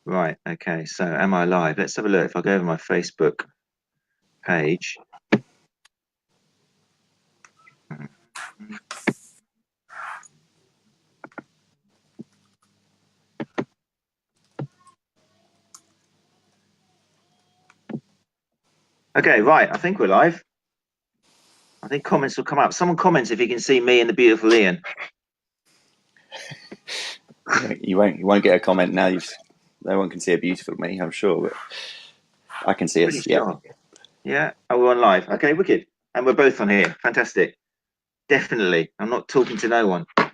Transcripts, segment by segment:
Right. Okay. So, am I live? Let's have a look. If I go over my Facebook page. Okay. Right. I think we're live. I think comments will come up. Someone comments if you can see me and the beautiful Ian. You won't get a comment now. No one can see a beautiful me, I'm sure, but I can see us. Yeah. Yeah. Oh, we're on live. Okay. Wicked. And we're both on here. Fantastic. Definitely. I'm not talking to no one. Are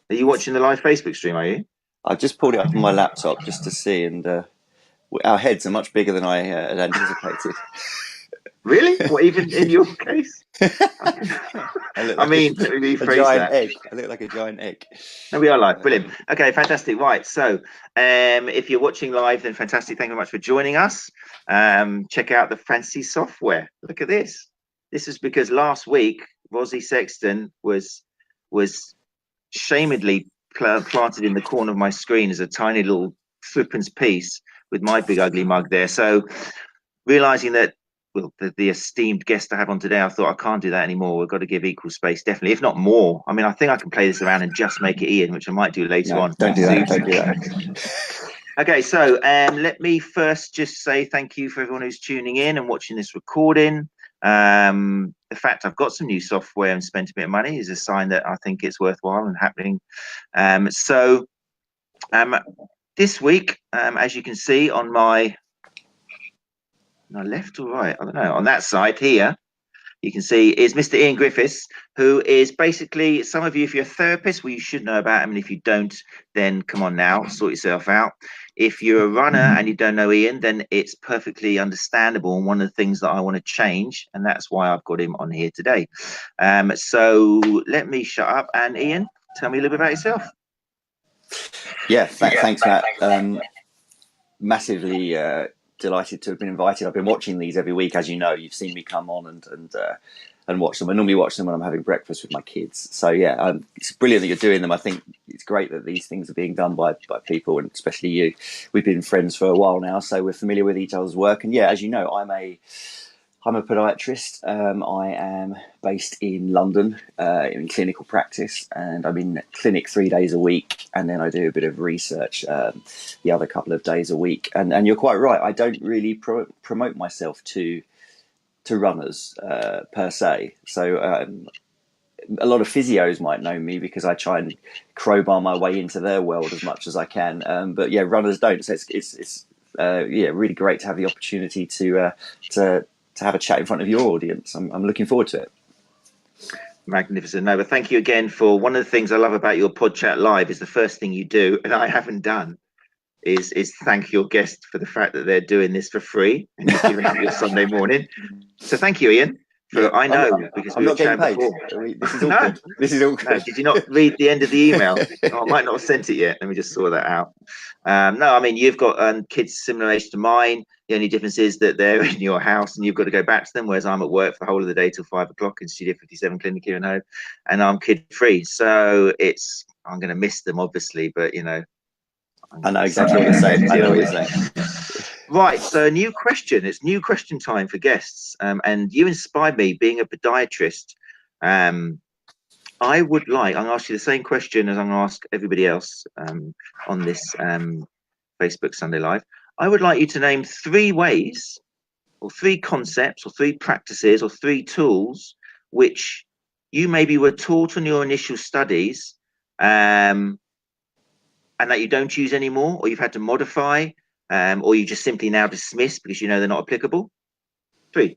you watching the live Facebook stream? Are you? I've just pulled it up on my laptop just to see, and our heads are much bigger than I had anticipated. Really? What, even in your case? I mean, let me rephrase that. Egg. I look like a giant egg. No, we are live. Brilliant. Okay, fantastic. Right. So, if you're watching live, then fantastic. Thank you very much for joining us. Check out the fancy software. Look at this. This is because last week, Rosie Sexton was shamedly planted in the corner of my screen as a tiny little threepence piece with my big ugly mug there. So, realizing that, well, the esteemed guest I have on today, I thought I can't do that anymore. We've got to give equal space, definitely, if not more. I mean, I think I can play this around and just make it Ian, which I might do later on. Don't do that. Don't do that. Okay, so let me first just say thank you for everyone who's tuning in and watching this recording. The fact I've got some new software and spent a bit of money is a sign that I think it's worthwhile and happening. This week, as you can see on my left or right, I don't know, on that side here, you can see is Mr. Ian Griffiths, who is basically, some of you, if you're a therapist, well, you should know about him. And if you don't, then come on now, sort yourself out. If you're a runner and you don't know Ian, then it's perfectly understandable. And one of the things that I want to change, and that's why I've got him on here today. So let me shut up. And Ian, tell me a little bit about yourself. Yeah, thanks, Matt. Massively delighted to have been invited. I've been watching these every week, as you know. You've seen me come on and watch them. I normally watch them when I'm having breakfast with my kids. So yeah, it's brilliant that you're doing them. I think it's great that these things are being done by people, and especially you. We've been friends for a while now, so we're familiar with each other's work. And yeah, as you know, I'm a podiatrist. I am based in London in clinical practice, and I'm in clinic 3 days a week, and then I do a bit of research the other couple of days a week. And you're quite right, I don't really promote myself to runners per se. So a lot of physios might know me because I try and crowbar my way into their world as much as I can. But yeah, runners don't. So it's really great to have the opportunity to have a chat in front of your audience. I'm looking forward to it. Magnificent. No, but thank you again for one of the things I love about your RunChatLive is the first thing you do, and I haven't done, is thank your guest for the fact that they're doing this for free and you're giving up your Sunday morning. So thank you, Ian. I know, because I'm not getting paid. This is awkward. This is awkward. No, did you not read the end of the email? I might not have sent it yet. Let me just sort that out. No, I mean, you've got kids similar age to mine. The only difference is that they're in your house and you've got to go back to them, whereas I'm at work for the whole of the day till 5 o'clock in Studio 57 Clinic here in Hove, and I'm kid free. So I'm going to miss them, obviously, but you know. I know exactly what you're saying. I know what you're saying. Right, so new question. It's new question time for guests, and you inspired me. Being a podiatrist, I'm going to ask you the same question as I'm going to ask everybody else on this Facebook Sunday Live. I would like you to name 3 ways, or 3 concepts, or 3 practices, or 3 tools which you maybe were taught on your initial studies, and that you don't use anymore, or you've had to modify. Or you just simply now dismiss because you know they're not applicable? 3.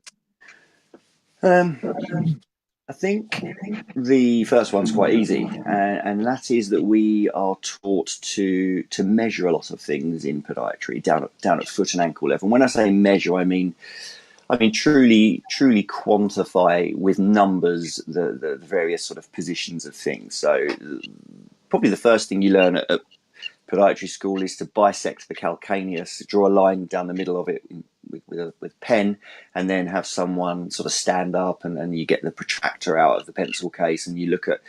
I think the first one's quite easy, and that is that we are taught to measure a lot of things in podiatry down at foot and ankle level. And when I say measure, I mean truly quantify with numbers the various sort of positions of things. So probably the first thing you learn at podiatry school is to bisect the calcaneus, draw a line down the middle of it with pen, and then have someone sort of stand up and you get the protractor out of the pencil case and you look at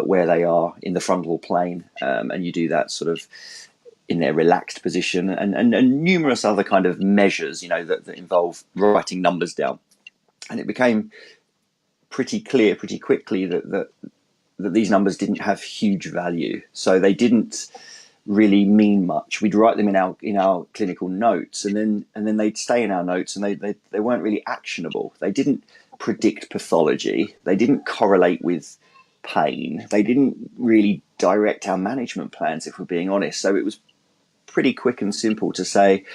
where they are in the frontal plane, and you do that sort of in their relaxed position, and numerous other kind of measures, that involve writing numbers down. And it became pretty clear pretty quickly that these numbers didn't have huge value. So they didn't really mean much. We'd write them in our clinical notes, and then they'd stay in our notes, and they weren't really actionable. They didn't predict pathology. They didn't correlate with pain. They didn't really direct our management plans, if we're being honest. So it was pretty quick and simple to say,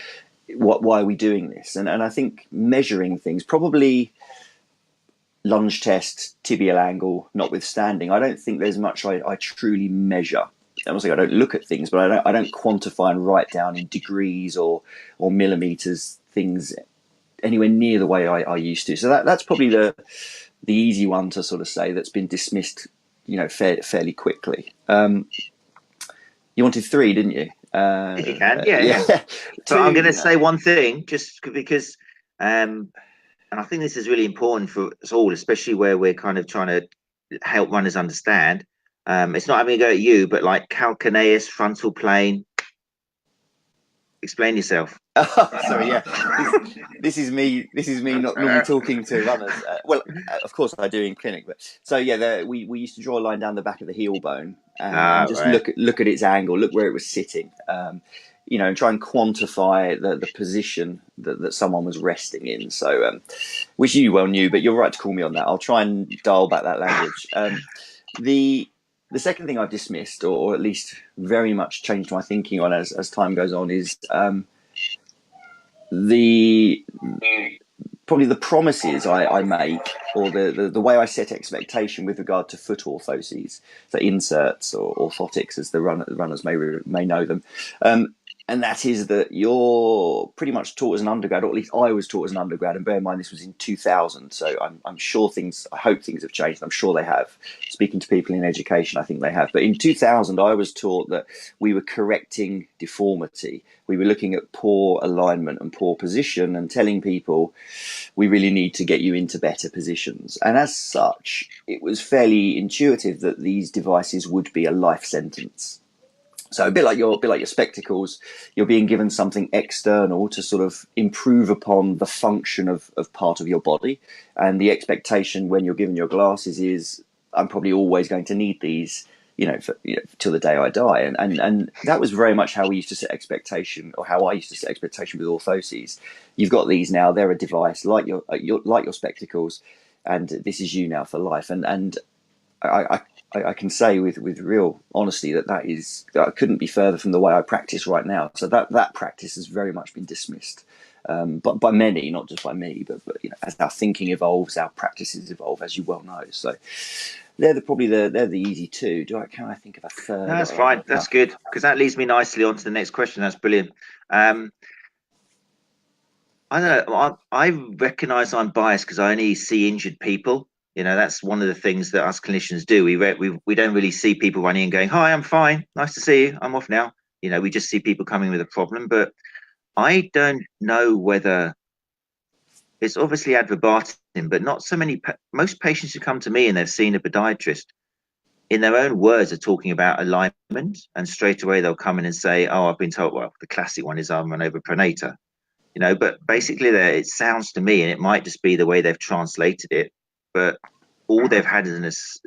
why are we doing this? And I think measuring things, probably lunge test, tibial angle notwithstanding, I don't think there's much I truly measure. I don't say I don't look at things, but I don't quantify and write down in degrees or millimeters things anywhere near the way I used to. So that's probably the easy one to sort of say that's been dismissed, fairly quickly. You wanted 3, didn't you? If you can, yeah. So I'm going to say one thing, just because, and I think this is really important for us all, especially where we're kind of trying to help runners understand. It's not having a go at you, but like calcaneus, frontal plane. Explain yourself. Sorry, yeah. This is me not normally talking to runners. Well, of course I do in clinic, but so yeah, we used to draw a line down the back of the heel bone and just right. look at its angle, look where it was sitting, and try and quantify the position that someone was resting in. So, which you well knew, but you're right to call me on that. I'll try and dial back that language. The second thing I've dismissed, or at least very much changed my thinking on as time goes on, is probably the promises I make, or the way I set expectation with regard to foot orthoses, so inserts or orthotics, as the runners may know them. And that is that you're pretty much taught as an undergrad, or at least I was taught as an undergrad, and bear in mind this was in 2000, so I'm sure I hope things have changed, I'm sure they have. Speaking to people in education, I think they have. But in 2000, I was taught that we were correcting deformity. We were looking at poor alignment and poor position and telling people we really need to get you into better positions. And as such, it was fairly intuitive that these devices would be a life sentence. So a bit like your spectacles, you're being given something external to sort of improve upon the function of part of your body. And the expectation when you're given your glasses is, I'm probably always going to need these, till the day I die. And that was very much how we used to set expectation, or how I used to set expectation with orthoses. You've got these now; they're a device like your spectacles, and this is you now for life. And I can say with real honesty that I couldn't be further from the way I practice right now. So that practice has very much been dismissed, but by many, not just by me, but as our thinking evolves, our practices evolve, as you well know. So they're the easy two. Can I think of a third? No, that's fine. That's good, because that leads me nicely on to the next question. That's brilliant. I don't know. I recognise I'm biased because I only see injured people. That's one of the things that us clinicians do. We don't really see people running and going, "Hi, I'm fine. Nice to see you. I'm off now." We just see people coming with a problem. But I don't know whether it's obviously ad verbatim, but not so many. Most patients who come to me and they've seen a podiatrist, in their own words, are talking about alignment, and straight away they'll come in and say, "Oh, I've been told." Well, the classic one is arm run over pronator. But basically, it sounds to me, and it might just be the way they've translated it, but all they've had is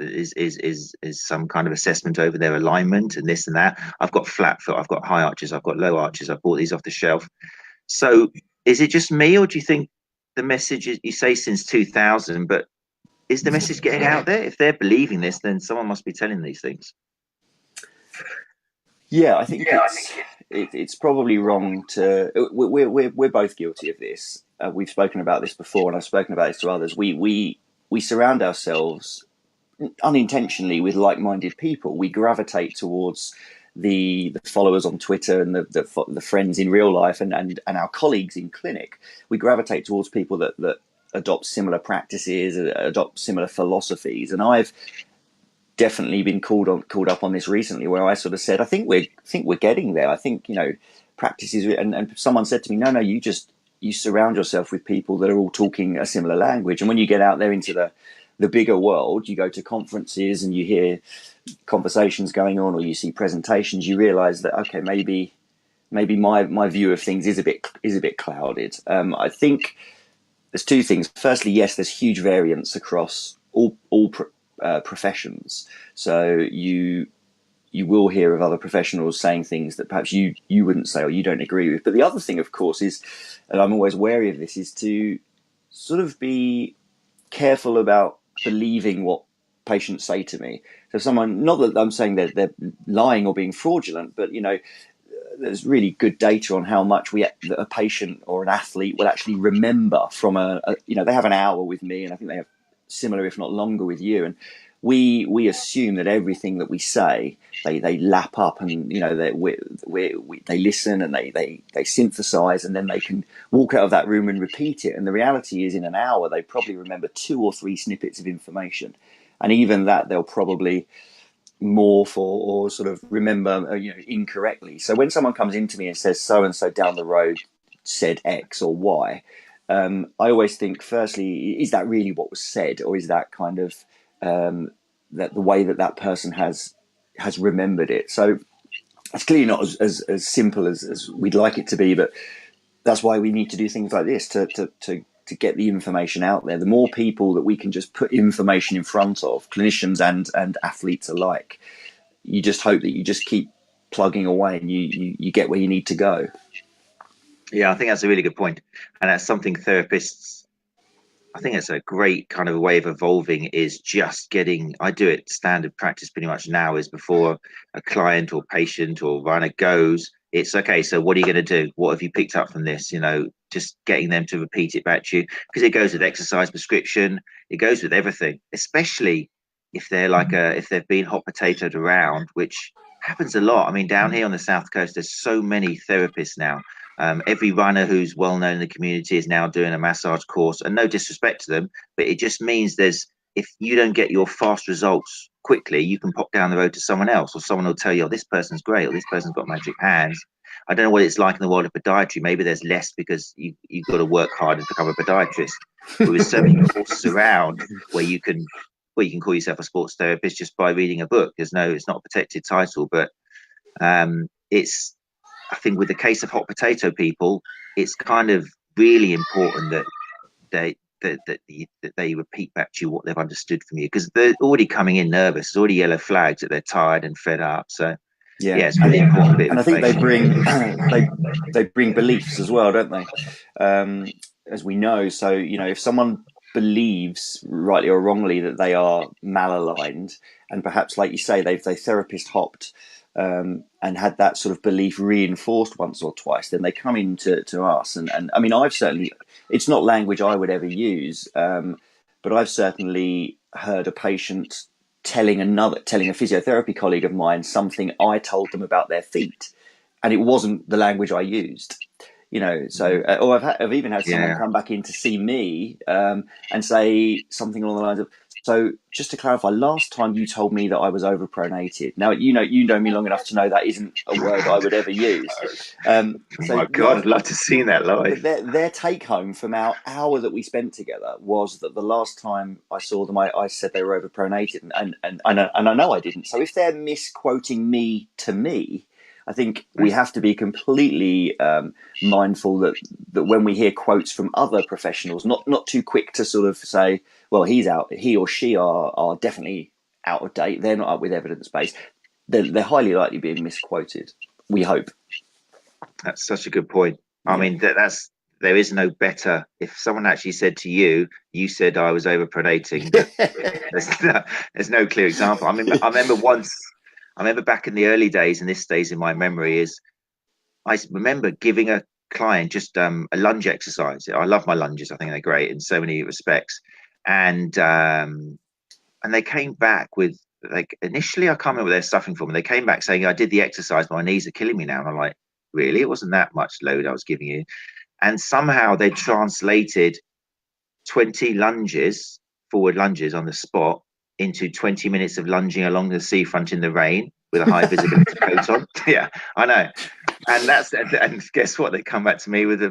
some kind of assessment over their alignment and this and that. I've got flat foot, I've got high arches, I've got low arches, I've bought these off the shelf. So is it just me, or do you think the message is, you say since 2000, but is the message getting out there? If they're believing this, then someone must be telling these things. Yeah, I think it's probably wrong to. We're both guilty of this. We've spoken about this before, and I've spoken about this to others. We surround ourselves unintentionally with like-minded people. We gravitate towards the followers on Twitter and the friends in real life and our colleagues in clinic. We gravitate towards people that adopt similar practices, adopt similar philosophies. And I've definitely been called up on this recently, where I sort of said, I think we're getting there. I think practices, and someone said to me, no, you surround yourself with people that are all talking a similar language. And when you get out there into the bigger world, you go to conferences and you hear conversations going on, or you see presentations, you realize that, okay, maybe maybe my view of things is a bit clouded. I think there's two things. Firstly, yes, there's huge variance across all professions. So you will hear of other professionals saying things that perhaps you wouldn't say or you don't agree with. But the other thing, of course, is, and I'm always wary of this, is to sort of be careful about believing what patients say to me. So someone, not that I'm saying that they're lying or being fraudulent, but there's really good data on how much a patient or an athlete will actually remember from they have an hour with me, and I think they have similar, if not longer, with you. And we assume that everything that we say, they lap up, and they listen, and they synthesize, and then they can walk out of that room and repeat it. And the reality is, in an hour, they probably remember 2 or 3 snippets of information, and even that they'll probably morph or sort of remember incorrectly. So when someone comes into me and says so and so down the road said X or Y, I always think, firstly, is that really what was said, or is that kind of that the way that person has remembered it? So it's clearly not as simple as we'd like it to be, but that's why we need to do things like this to get the information out there. The more people that we can just put information in front of, clinicians and athletes alike, you just hope that you just keep plugging away and you get where you need to go. Yeah, I think that's a really good point. And that's something therapists, I think it's a great kind of way of evolving, is just I do it standard practice pretty much now, is before a client or patient or runner goes, it's okay, so what are you going to do? What have you picked up from this? Just getting them to repeat it back to you, because it goes with exercise prescription. It goes with everything, especially if they're if they've been hot potatoed around, which happens a lot. I mean, down here on the South Coast, there's so many therapists now. Every runner who's well known in the community is now doing a massage course, and no disrespect to them, but it just means if you don't get your fast results quickly, you can pop down the road to someone else, or someone will tell you, oh, this person's great, or this person's got magic hands. I don't know what it's like in the world of podiatry. Maybe there's less because you've got to work hard and become a podiatrist. But with so many courses around where you can call yourself a sports therapist just by reading a book. It's not a protected title, but I think with the case of hot potato people, it's kind of really important that they repeat back to you what they've understood from you, because they're already coming in nervous. There's already yellow flags that they're tired and fed up. So yeah, it's really important bit of information. I think they bring beliefs as well, don't they? As we know, so if someone believes, rightly or wrongly, that they are malaligned, and perhaps, like you say, they therapist hopped and had that sort of belief reinforced once or twice, then they come in to us. And I mean, I've certainly, it's not language I would ever use, but I've certainly heard a patient telling a physiotherapy colleague of mine something I told them about their feet, and it wasn't the language I used. So or I've even had someone come back in to see me and say something along the lines of, so just to clarify, last time you told me that I was overpronated. Now, you know me long enough to know that isn't a word I would ever use. Oh my God, I'd love to see that live. Their take home from our hour that we spent together was that the last time I saw them, I said they were overpronated, and I know I didn't. So if they're misquoting me to me, I think we have to be completely mindful that when we hear quotes from other professionals, not too quick to sort of say, well, he or she are definitely out of date. They're not up with evidence base. They're highly likely being misquoted. We hope. That's such a good point. I mean, there is no better. If someone actually said to you, you said I was overpronating, there's no clear example. I mean, I remember back in the early days, and this stays in my memory, is I remember giving a client just a lunge exercise. I love my lunges. I think they're great in so many respects. And they came back with, like, initially I can't remember what they're suffering from. And they came back saying, I did the exercise, my knees are killing me now. And I'm like, really? It wasn't that much load I was giving you. And somehow they translated 20 forward lunges on the spot, into 20 minutes of lunging along the seafront in the rain with a high visibility coat on. Yeah, I know. And guess what? They come back to me with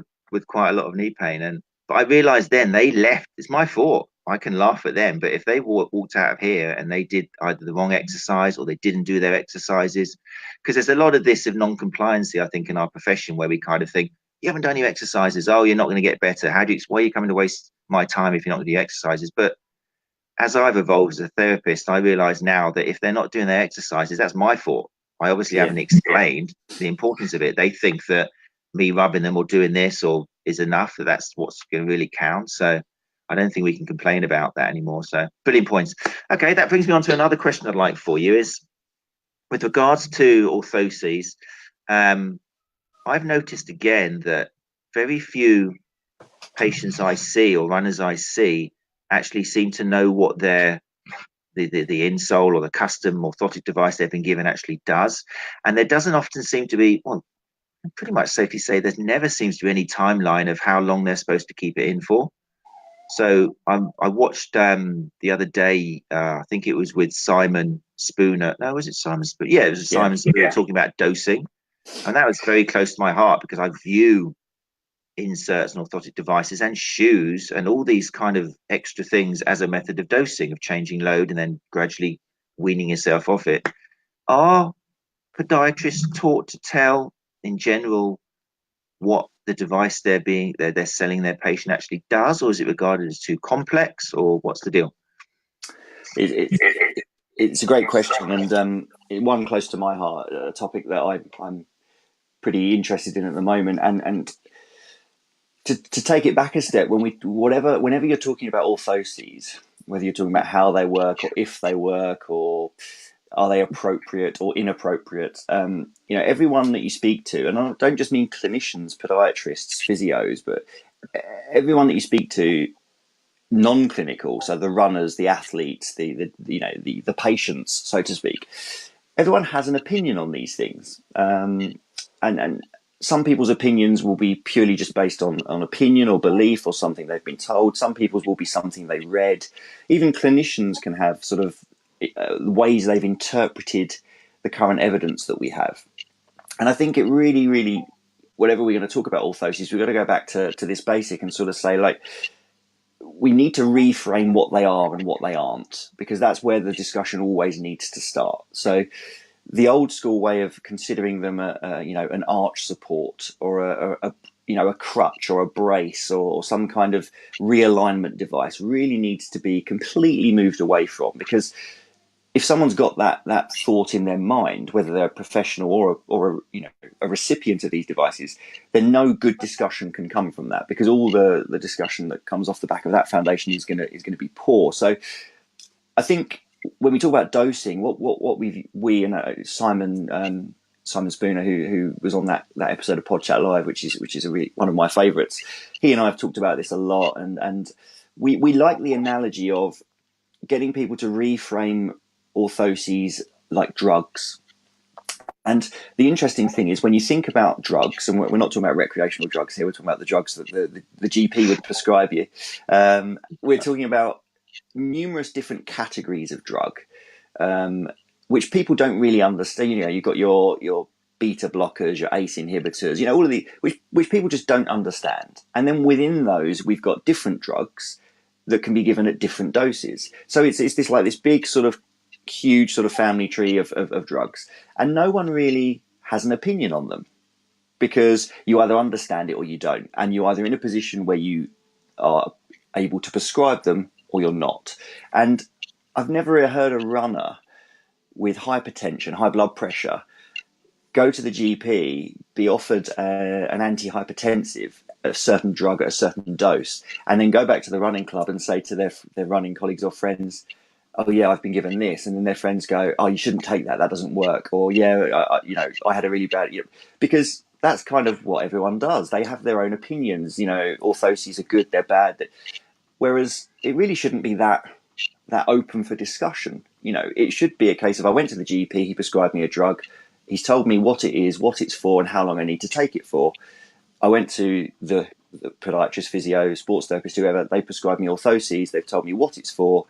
quite a lot of knee pain. But I realized then they left. It's my fault. I can laugh at them, but if they walked out of here and they did either the wrong exercise or they didn't do their exercises, because there's a lot of this of non-compliancy, I think, in our profession, where we kind of think, you haven't done your exercises. Oh, you're not going to get better. Why are you coming to waste my time if you're not going to do exercises? But as I've evolved as a therapist, I realize now that if they're not doing their exercises, that's my fault. I obviously haven't explained the importance of it. They think that me rubbing them or doing this or is enough, that's what's going to really count. So I don't think we can complain about that anymore. So brilliant points. Okay, that brings me on to another question I'd like for you is with regards to orthoses. I've noticed again that very few patients I see or runners I see actually seem to know what the insole or the custom orthotic device they've been given actually does. And there doesn't often seem to be, well, pretty much safely say there never seems to be any timeline of how long they're supposed to keep it in for. So I watched the other day, I think it was with Simon Spooner. No, was it Simon Spooner? Yeah, it was Simon Spooner talking about dosing. And that was very close to my heart because I view inserts and orthotic devices and shoes and all these kind of extra things as a method of dosing, of changing load and then gradually weaning yourself off it. Are podiatrists taught to tell in general what the device they're selling their patient actually does, or is it regarded as too complex, or what's the deal? It's a great question, and one close to my heart, a topic that I'm pretty interested in at the moment, and to take it back a step, whenever you're talking about orthoses, whether you're talking about how they work or if they work or are they appropriate or inappropriate, everyone that you speak to, and I don't just mean clinicians, podiatrists, physios, but everyone that you speak to, non-clinical, so the runners, the athletes, the patients, so to speak, everyone has an opinion on these things, and some people's opinions will be purely just based on opinion or belief or something they've been told. Some people's will be something they read. Even clinicians can have sort of ways they've interpreted the current evidence that we have. And I think it really, really, whatever we're going to talk about orthoses, we've got to go back to this basic and sort of say, like, we need to reframe what they are and what they aren't, because that's where the discussion always needs to start. So the old school way of considering them an arch support or a crutch or a brace or some kind of realignment device really needs to be completely moved away from, because if someone's got that thought in their mind, whether they're a professional or a recipient of these devices, then no good discussion can come from that, because all the discussion that comes off the back of that foundation is going to be poor. So I think when we talk about dosing, what we and Simon Spooner, who was on that episode of PodChatLive, which is one of my favourites, he and I have talked about this a lot, and we like the analogy of getting people to reframe orthoses like drugs. And the interesting thing is, when you think about drugs, and we're not talking about recreational drugs here, we're talking about the drugs that the GP would prescribe you. We're talking about numerous different categories of drug, which people don't really understand. You've got your beta blockers, your ACE inhibitors, all of the which people just don't understand. And then within those, we've got different drugs that can be given at different doses. So it's this big sort of huge sort of family tree of drugs, and no one really has an opinion on them, because you either understand it or you don't, and you're either in a position where you are able to prescribe them or you're not. And I've never heard a runner with hypertension, high blood pressure, go to the GP, be offered an antihypertensive, a certain drug at a certain dose, and then go back to the running club and say to their running colleagues or friends, oh yeah, I've been given this, and then their friends go, oh, you shouldn't take that doesn't work, or yeah, I had a really bad, because that's kind of what everyone does. They have their own opinions. Orthoses are good, they're bad, whereas it really shouldn't be that open for discussion. It should be a case of, I went to the GP, he prescribed me a drug, he's told me what it is, what it's for, and how long I need to take it for. I went to the podiatrist, physio, sports therapist, whoever, they prescribed me orthoses, they've told me what it's for,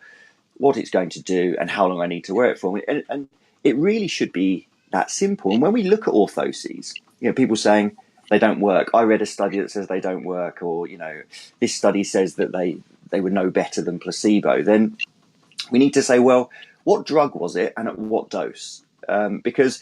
what it's going to do, and how long I need to wear it for. And it really should be that simple. And when we look at orthoses, people saying they don't work. I read a study that says they don't work, or this study says that they were no better than placebo, then we need to say, well, what drug was it and at what dose? Because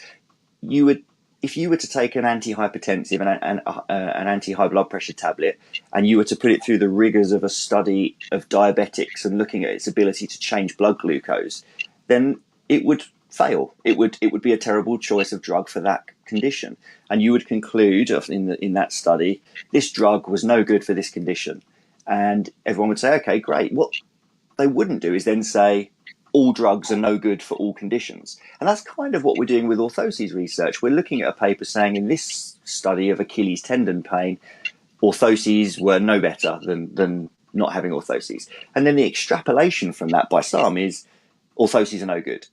if you were to take an antihypertensive and an anti-high blood pressure tablet, and you were to put it through the rigors of a study of diabetics and looking at its ability to change blood glucose, then it would fail. It would be a terrible choice of drug for that condition, and you would conclude in that study, this drug was no good for this condition, and everyone would say, okay, great. What they wouldn't do is then say all drugs are no good for all conditions. And that's kind of what we're doing with orthoses research. We're looking at a paper saying in this study of Achilles tendon pain, orthoses were no better than not having orthoses. And then the extrapolation from that by some is orthoses are no good.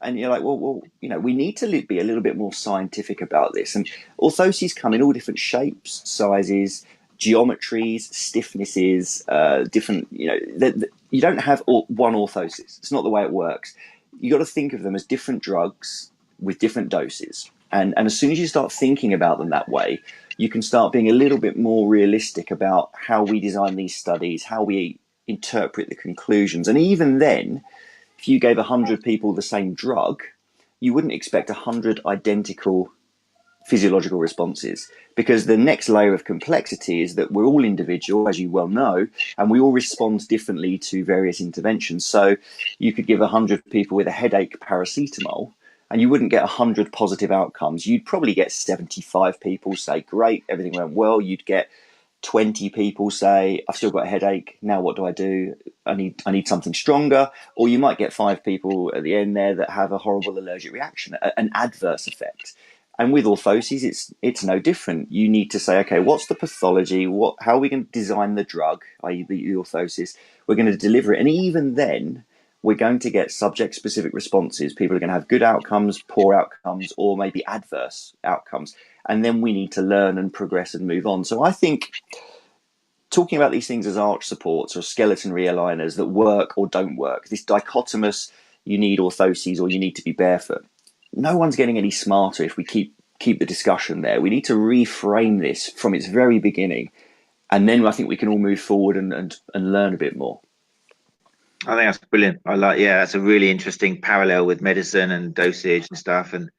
And you're like, well, we need to be a little bit more scientific about this. And orthoses come in all different shapes, sizes, geometries, stiffnesses, different, you don't have one orthosis. It's not the way it works. You got to think of them as different drugs with different doses. And as soon as you start thinking about them that way, you can start being a little bit more realistic about how we design these studies, how we interpret the conclusions. And even then, if you gave 100 people the same drug, you wouldn't expect 100 identical physiological responses, because the next layer of complexity is that we're all individual, as you well know, and we all respond differently to various interventions. So you could give 100 people with a headache paracetamol and you wouldn't get 100 positive outcomes. You'd probably get 75 people say, great, everything went well. You'd get 20 people say, I've still got a headache, now what do I do? I need something stronger. Or you might get 5 people at the end there that have a horrible allergic reaction, an adverse effect. And with orthoses, it's no different. You need to say, okay, what's the pathology? How are we going to design the drug, i.e. the orthosis? We're going to deliver it. And even then, we're going to get subject-specific responses. People are going to have good outcomes, poor outcomes, or maybe adverse outcomes. And then we need to learn and progress and move on. So I think talking about these things as arch supports or skeleton realigners that work or don't work, this dichotomous, you need orthoses or you need to be barefoot, no one's getting any smarter if we keep the discussion there. We need to reframe this from its very beginning, and then I think we can all move forward and learn a bit more. I think that's brilliant. That's a really interesting parallel with medicine and dosage and stuff. And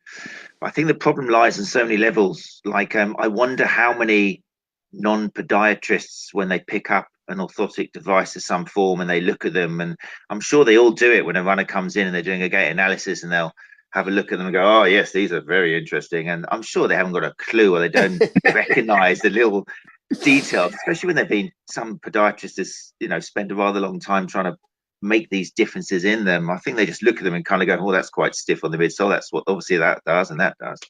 I think the problem lies on so many levels. Like, I wonder how many non-podiatrists, when they pick up an orthotic device of some form and they look at them, and I'm sure they all do it when a runner comes in and they're doing a gait analysis, and they'll have a look at them and go, oh yes, these are very interesting. And I'm sure they haven't got a clue, or they don't recognize the little details, especially when they've been, some podiatrists, spend a rather long time trying to make these differences in them. I think they just look at them and kind of go, oh, that's quite stiff on the midsole. That's what obviously that does and that does.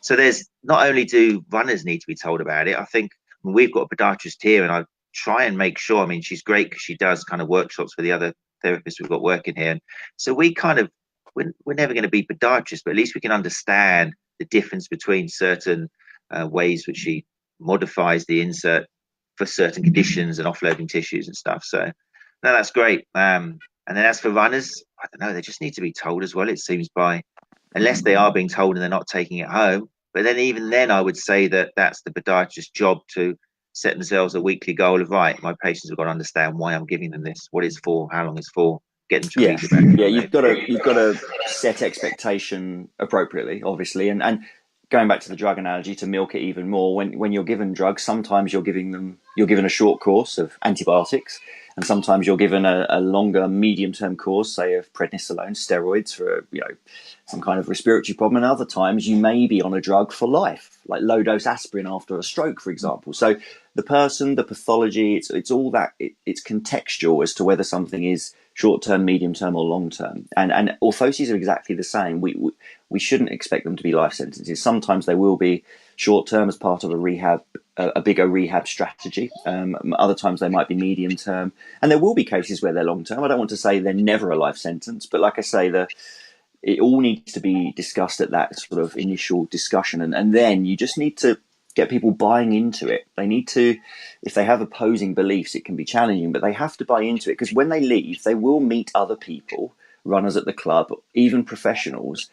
So there's, not only do runners need to be told about it, I think we've got a podiatrist here, and I try and make sure, I mean, she's great because she does kind of workshops for the other therapists we've got working here. And so we kind of, we're never going to be podiatrists, but at least we can understand the difference between certain ways which she modifies the insert for certain conditions and offloading tissues and stuff. So no, that's great. And then as for runners, I don't know, they just need to be told as well, it seems, unless they are being told and they're not taking it home. But then even then, I would say that that's the podiatrist's job to set themselves a weekly goal of, right, my patients have got to understand why I'm giving them this, what it's for, how long it's for. Get them to read about it. Yeah, you've got to set expectation appropriately, obviously, and going back to the drug analogy, to milk it even more, when you're given drugs, sometimes you're given a short course of antibiotics, and sometimes you're given a longer medium-term course, say of prednisolone, steroids for some kind of respiratory problem, and other times you may be on a drug for life, like low-dose aspirin after a stroke, for example. So the person, the pathology, it's all that, it's contextual as to whether something is short-term, medium-term, or long-term. And orthoses are exactly the same. We shouldn't expect them to be life sentences. Sometimes they will be short-term as part of a bigger rehab strategy. Other times they might be medium-term. And there will be cases where they're long-term. I don't want to say they're never a life sentence, but like I say, it all needs to be discussed at that sort of initial discussion. And then you just need to get people buying into it. They need to, if they have opposing beliefs, it can be challenging, but they have to buy into it, because when they leave, they will meet other people, runners at the club, even professionals,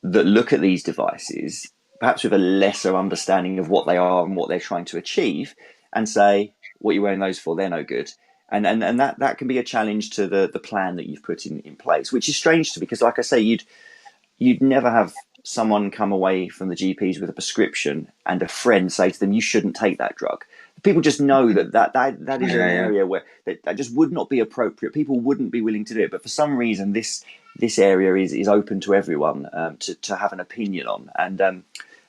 that look at these devices, perhaps with a lesser understanding of what they are and what they're trying to achieve, and say, what you're wearing those for, they're no good. And that can be a challenge to the plan that you've put in place, which is strange to me, because like I say, you'd never have someone come away from the GPs with a prescription and a friend say to them, you shouldn't take that drug. People just know that is an area where that just would not be appropriate. People wouldn't be willing to do it. But for some reason, this area is open to everyone to have an opinion on. And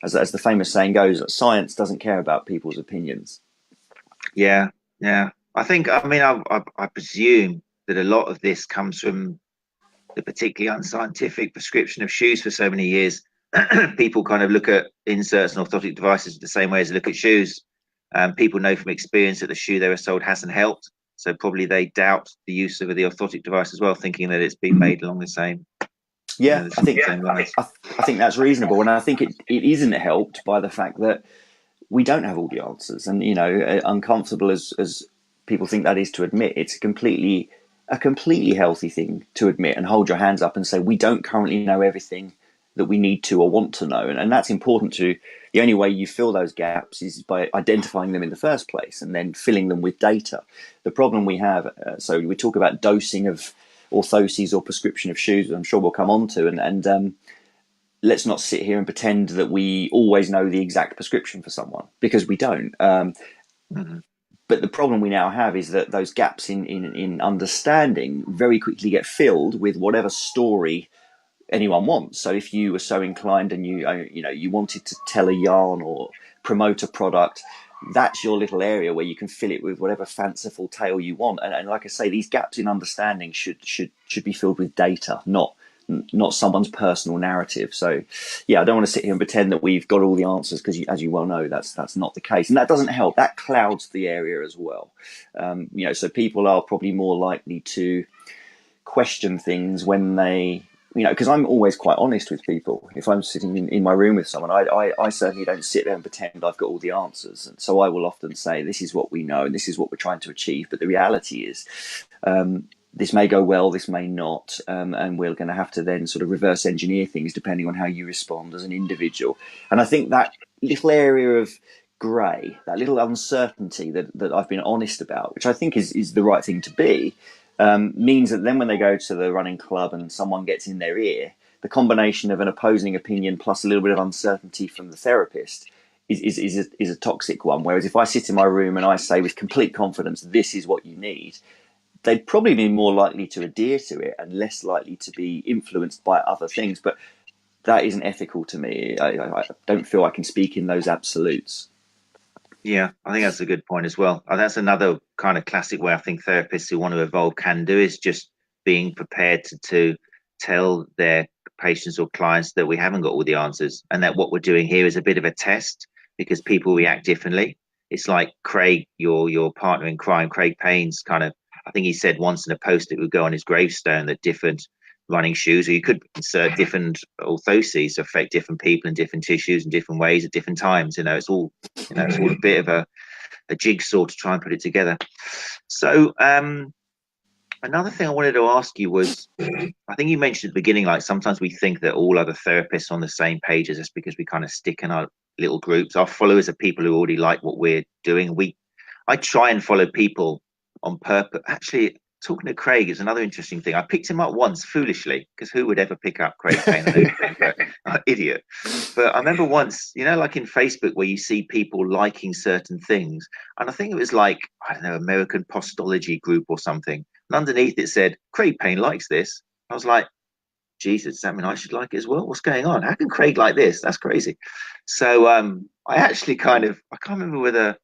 as the famous saying goes, science doesn't care about people's opinions. Yeah. I presume that a lot of this comes from the particularly unscientific prescription of shoes for so many years. People kind of look at inserts and orthotic devices the same way as they look at shoes. People know from experience that the shoe they were sold hasn't helped, so probably they doubt the use of the orthotic device as well, thinking that it's been made along the same. Yeah, I think that's reasonable, and I think it isn't helped by the fact that we don't have all the answers, and uncomfortable as people think that is to admit, it's a completely healthy thing to admit and hold your hands up and say we don't currently know everything that we need to or want to know, and that's important to. The only way you fill those gaps is by identifying them in the first place and then filling them with data. The problem we have, so we talk about dosing of orthoses or prescription of shoes, I'm sure we'll come on to, and let's not sit here and pretend that we always know the exact prescription for someone, because we don't. But the problem we now have is that those gaps in understanding very quickly get filled with whatever story anyone wants. So if you were so inclined and you wanted to tell a yarn or promote a product, that's your little area where you can fill it with whatever fanciful tale you want. And like I say, these gaps in understanding should be filled with data, not someone's personal narrative. So yeah, I don't want to sit here and pretend that we've got all the answers, because as you well know, that's not the case, and that doesn't help. That clouds the area as well. So people are probably more likely to question things when they, because I'm always quite honest with people. If I'm sitting in my room with someone, I certainly don't sit there and pretend I've got all the answers. And so I will often say, this is what we know and this is what we're trying to achieve. But the reality is, this may go well, this may not. And we're going to have to then sort of reverse engineer things depending on how you respond as an individual. And I think that little area of grey, that little uncertainty that I've been honest about, which I think is the right thing to be, means that then when they go to the running club and someone gets in their ear, the combination of an opposing opinion plus a little bit of uncertainty from the therapist is a toxic one. Whereas if I sit in my room and I say with complete confidence, this is what you need, they'd probably be more likely to adhere to it and less likely to be influenced by other things. But that isn't ethical to me. I don't feel I can speak in those absolutes. Yeah, I think that's a good point as well. That's another kind of classic way I think therapists who want to evolve can do, is just being prepared to tell their patients or clients that we haven't got all the answers, and that what we're doing here is a bit of a test, because people react differently. It's like Craig, your partner in crime, Craig Payne's kind of, I think he said once in a post it would go on his gravestone that different running shoes, or you could insert different orthoses to affect different people in different tissues in different ways at different times. It's all a bit of a jigsaw to try and put it together. So another thing I wanted to ask you was, I think you mentioned at the beginning, like sometimes we think that all other therapists are on the same page as us because we kind of stick in our little groups. Our followers are people who already like what we're doing. I try and follow people on purpose. Actually, talking to Craig is another interesting thing. I picked him up once foolishly, because who would ever pick up Craig Payne? Idiot. But I remember once, like in Facebook where you see people liking certain things, and I think it was like, I don't know, American Postology Group or something, and underneath it said Craig Payne likes this. I was like, Jesus, does that mean I should like it as well? What's going on? How can Craig like this? That's crazy. So I actually I can't remember whether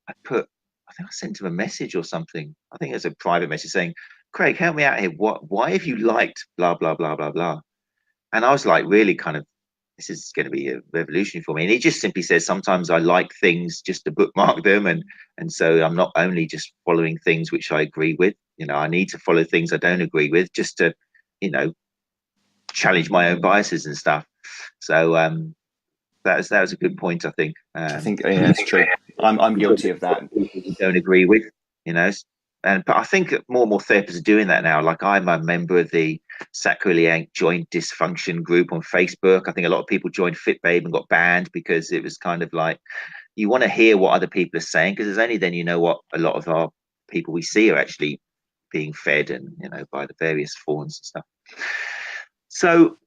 I think I sent him a message or something. I think it was a private message saying, Craig, help me out here. Why have you liked blah, blah, blah, blah, blah? And I was like, really kind of, this is going to be a revolution for me. And he just simply says, sometimes I like things just to bookmark them. And so I'm not only just following things which I agree with, I need to follow things I don't agree with just to, challenge my own biases and stuff. So that was a good point, I think. I think it's true. I'm guilty of that. People you don't agree with, but I think more and more therapists are doing that now. Like, I'm a member of the sacroiliac joint dysfunction group on Facebook. I think a lot of people joined FitBabe and got banned because it was kind of like, you want to hear what other people are saying, because it's only then what a lot of our people we see are actually being fed, and by the various fawns and stuff. So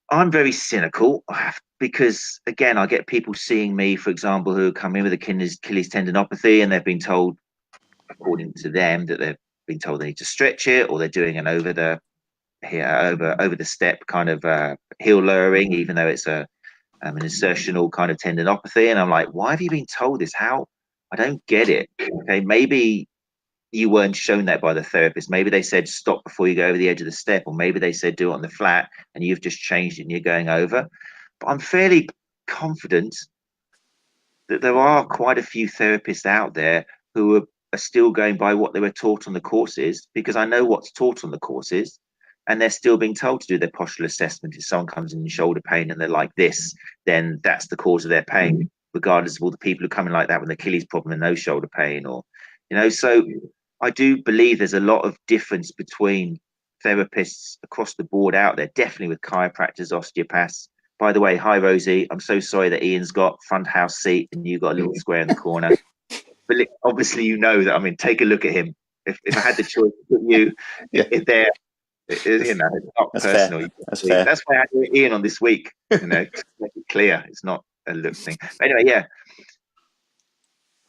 I'm very cynical because, again, I get people seeing me, for example, who come in with Achilles tendinopathy, and they've been told, according to them, that they've been told they need to stretch it, or they're doing an over the step kind of heel lowering, even though it's an insertional kind of tendinopathy. And I'm like, why have you been told this? How? I don't get it. Okay, maybe you weren't shown that by the therapist. Maybe they said stop before you go over the edge of the step, or maybe they said do it on the flat and you've just changed it and you're going over. But I'm fairly confident that there are quite a few therapists out there who are still going by what they were taught on the courses, because I know what's taught on the courses, and they're still being told to do their postural assessment. If someone comes in with shoulder pain and they're like this, then that's the cause of their pain, regardless of all the people who come in like that with an Achilles problem and no shoulder pain, or so I do believe there's a lot of difference between therapists across the board out there, definitely with chiropractors, osteopaths. By the way, hi Rosie, I'm so sorry that Ian's got front house seat and you got a little square in the corner. But obviously that, take a look at him. If I had the choice to put you there, it's not that's personal. Fair. That's fair. That's why I had Ian on this week, to make it clear. It's not a look thing. But anyway,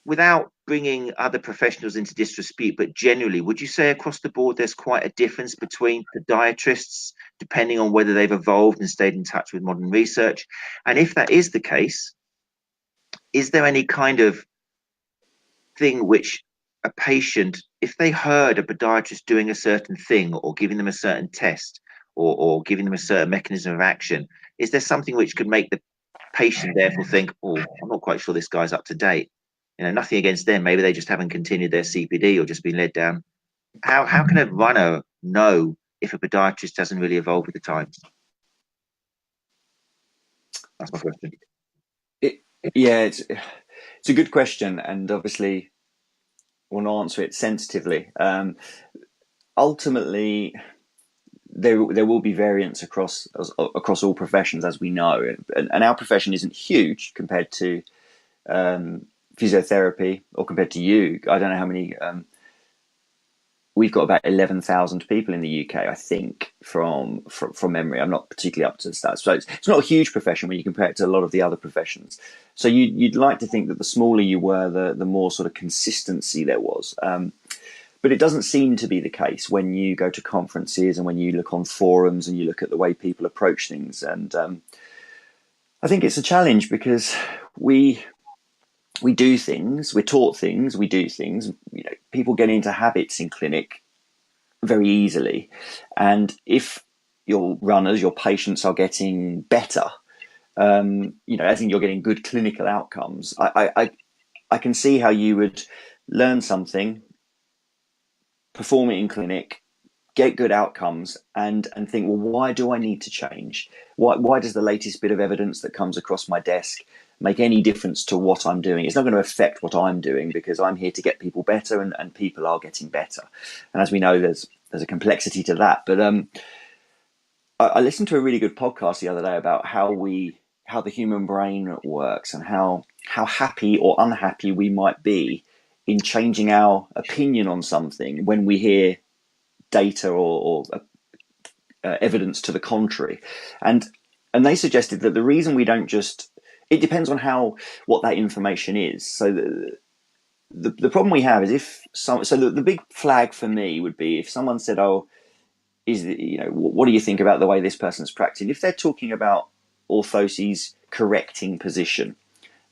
without bringing other professionals into disrepute, but generally, would you say across the board there's quite a difference between podiatrists, depending on whether they've evolved and stayed in touch with modern research? And if that is the case, is there any kind of thing which a patient, if they heard a podiatrist doing a certain thing or giving them a certain test or giving them a certain mechanism of action, is there something which could make the patient therefore think, oh, I'm not quite sure this guy's up to date? Nothing against them. Maybe they just haven't continued their CPD or just been led down. How can a runner know if a podiatrist hasn't really evolved with the times? That's my question. It's a good question, and obviously I want to answer it sensitively. Ultimately, there will be variance across all professions, as we know, and our profession isn't huge compared to physiotherapy or compared to you. I don't know how many. We've got about 11,000 people in the UK, I think, from memory. I'm not particularly up to the stats. So it's not a huge profession when you compare it to a lot of the other professions. So you'd like to think that the smaller you were, the more sort of consistency there was. But it doesn't seem to be the case when you go to conferences and when you look on forums and you look at the way people approach things. And I think it's a challenge because we do things, we're taught things, we do things. People get into habits in clinic very easily, and if your runners, your patients are getting better, I think you're getting good clinical outcomes. I can see how you would learn something, perform it in clinic, get good outcomes, and think, well, why do I need to change? Why does the latest bit of evidence that comes across my desk make any difference to what I'm doing? It's not going to affect what I'm doing because I'm here to get people better, and people are getting better. And as we know, there's a complexity to that. But I listened to a really good podcast the other day about how the human brain works and how happy or unhappy we might be in changing our opinion on something when we hear data or evidence to the contrary. And they suggested that the reason we don't just, it depends on what that information is. So the problem we have is the big flag for me would be if someone said, oh, what do you think about the way this person's practicing? If they're talking about orthoses correcting position,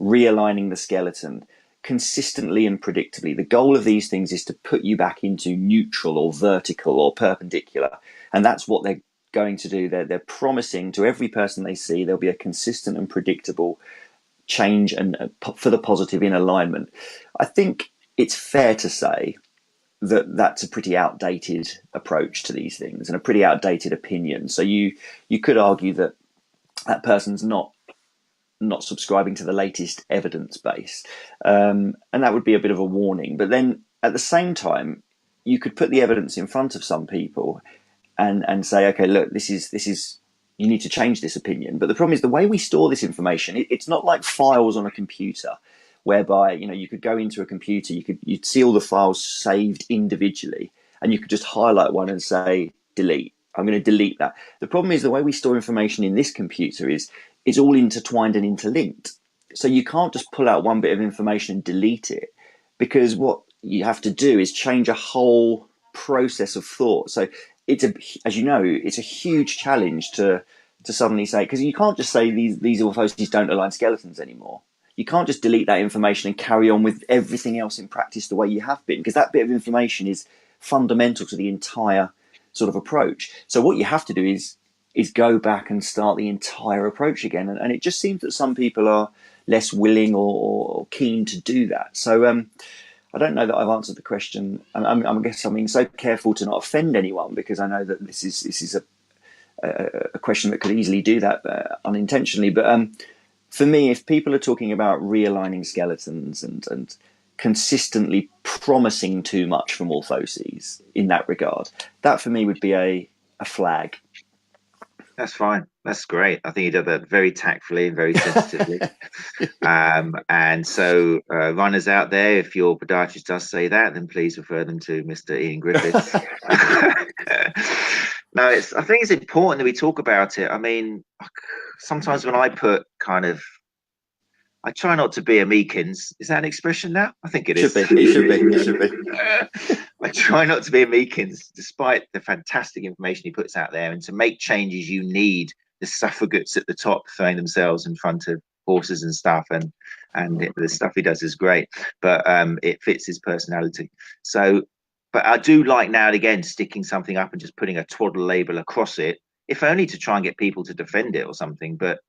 realigning the skeleton consistently and predictably, the goal of these things is to put you back into neutral or vertical or perpendicular. And that's what they're going to do. They're promising to every person they see there'll be a consistent and predictable change and for the positive in alignment. I think it's fair to say that that's a pretty outdated approach to these things and a pretty outdated opinion. So you could argue that person's not subscribing to the latest evidence base, and that would be a bit of a warning. But then at the same time, you could put the evidence in front of some people and say, okay, look, this is you need to change this opinion. But the problem is the way we store this information. It's not like files on a computer whereby, you could go into a computer, you'd see all the files saved individually, and you could just highlight one and say, delete. I'm going to delete that. The problem is the way we store information in this computer is all intertwined and interlinked. So you can't just pull out one bit of information and delete it, because what you have to do is change a whole process of thought. So as you know, it's a huge challenge to suddenly say, because you can't just say these orthoses don't align skeletons anymore. You can't just delete that information and carry on with everything else in practice the way you have been, because that bit of information is fundamental to the entire sort of approach. So what you have to do is go back and start the entire approach again. And it just seems that some people are less willing or keen to do that. So I don't know that I've answered the question. I guess I'm being so careful to not offend anyone, because I know that this is a question that could easily do that unintentionally. But for me, if people are talking about realigning skeletons and consistently promising too much from orthoses in that regard, that for me would be a flag. That's fine. That's great. I think you did that very tactfully and very sensitively. And so runners out there, if your podiatrist does say that, then please refer them to Mr. Ian Griffiths. No, I think it's important that we talk about it. I mean, sometimes when I put I try not to be a Meekins. Is that an expression now? I think it is. It should be. I try not to be a Meekins, despite the fantastic information he puts out there. And to make changes, you need the suffragettes at the top throwing themselves in front of horses and stuff. And the stuff he does is great, but it fits his personality. So, but I do like now and again sticking something up and just putting a twaddle label across it, if only to try and get people to defend it or something. But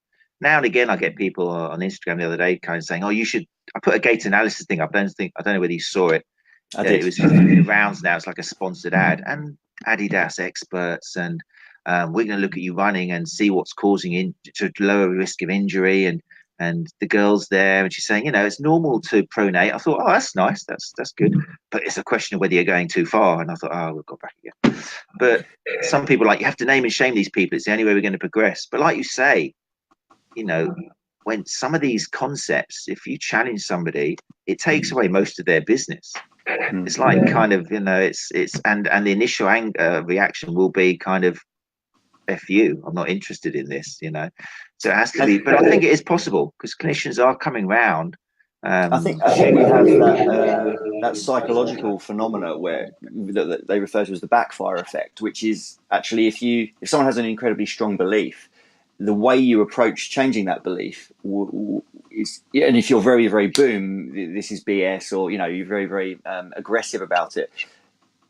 now and again, I get people on Instagram the other day kind of saying, "Oh, you should." I put a gait analysis thing up. I don't know whether you saw it. I did. It was in the rounds now. It's like a sponsored ad, and Adidas experts, and we're going to look at you running and see what's causing to lower risk of injury. And the girl's there, and she's saying, it's normal to pronate. I thought, oh, that's nice. That's good. But it's a question of whether you're going too far. And I thought, oh, we'll go back again. But some people you have to name and shame these people. It's the only way we're going to progress. But like you say, when some of these concepts, if you challenge somebody, it takes away most of their business. It's like it's and the initial reaction will be kind of, F you, I'm not interested in this, So it has to be, but I think it is possible because clinicians are coming round. I think we have that psychological phenomena where that they refer to as the backfire effect, which is actually if someone has an incredibly strong belief, the way you approach changing that belief is, and if you're very, very boom, this is BS, or you're very, very aggressive about it,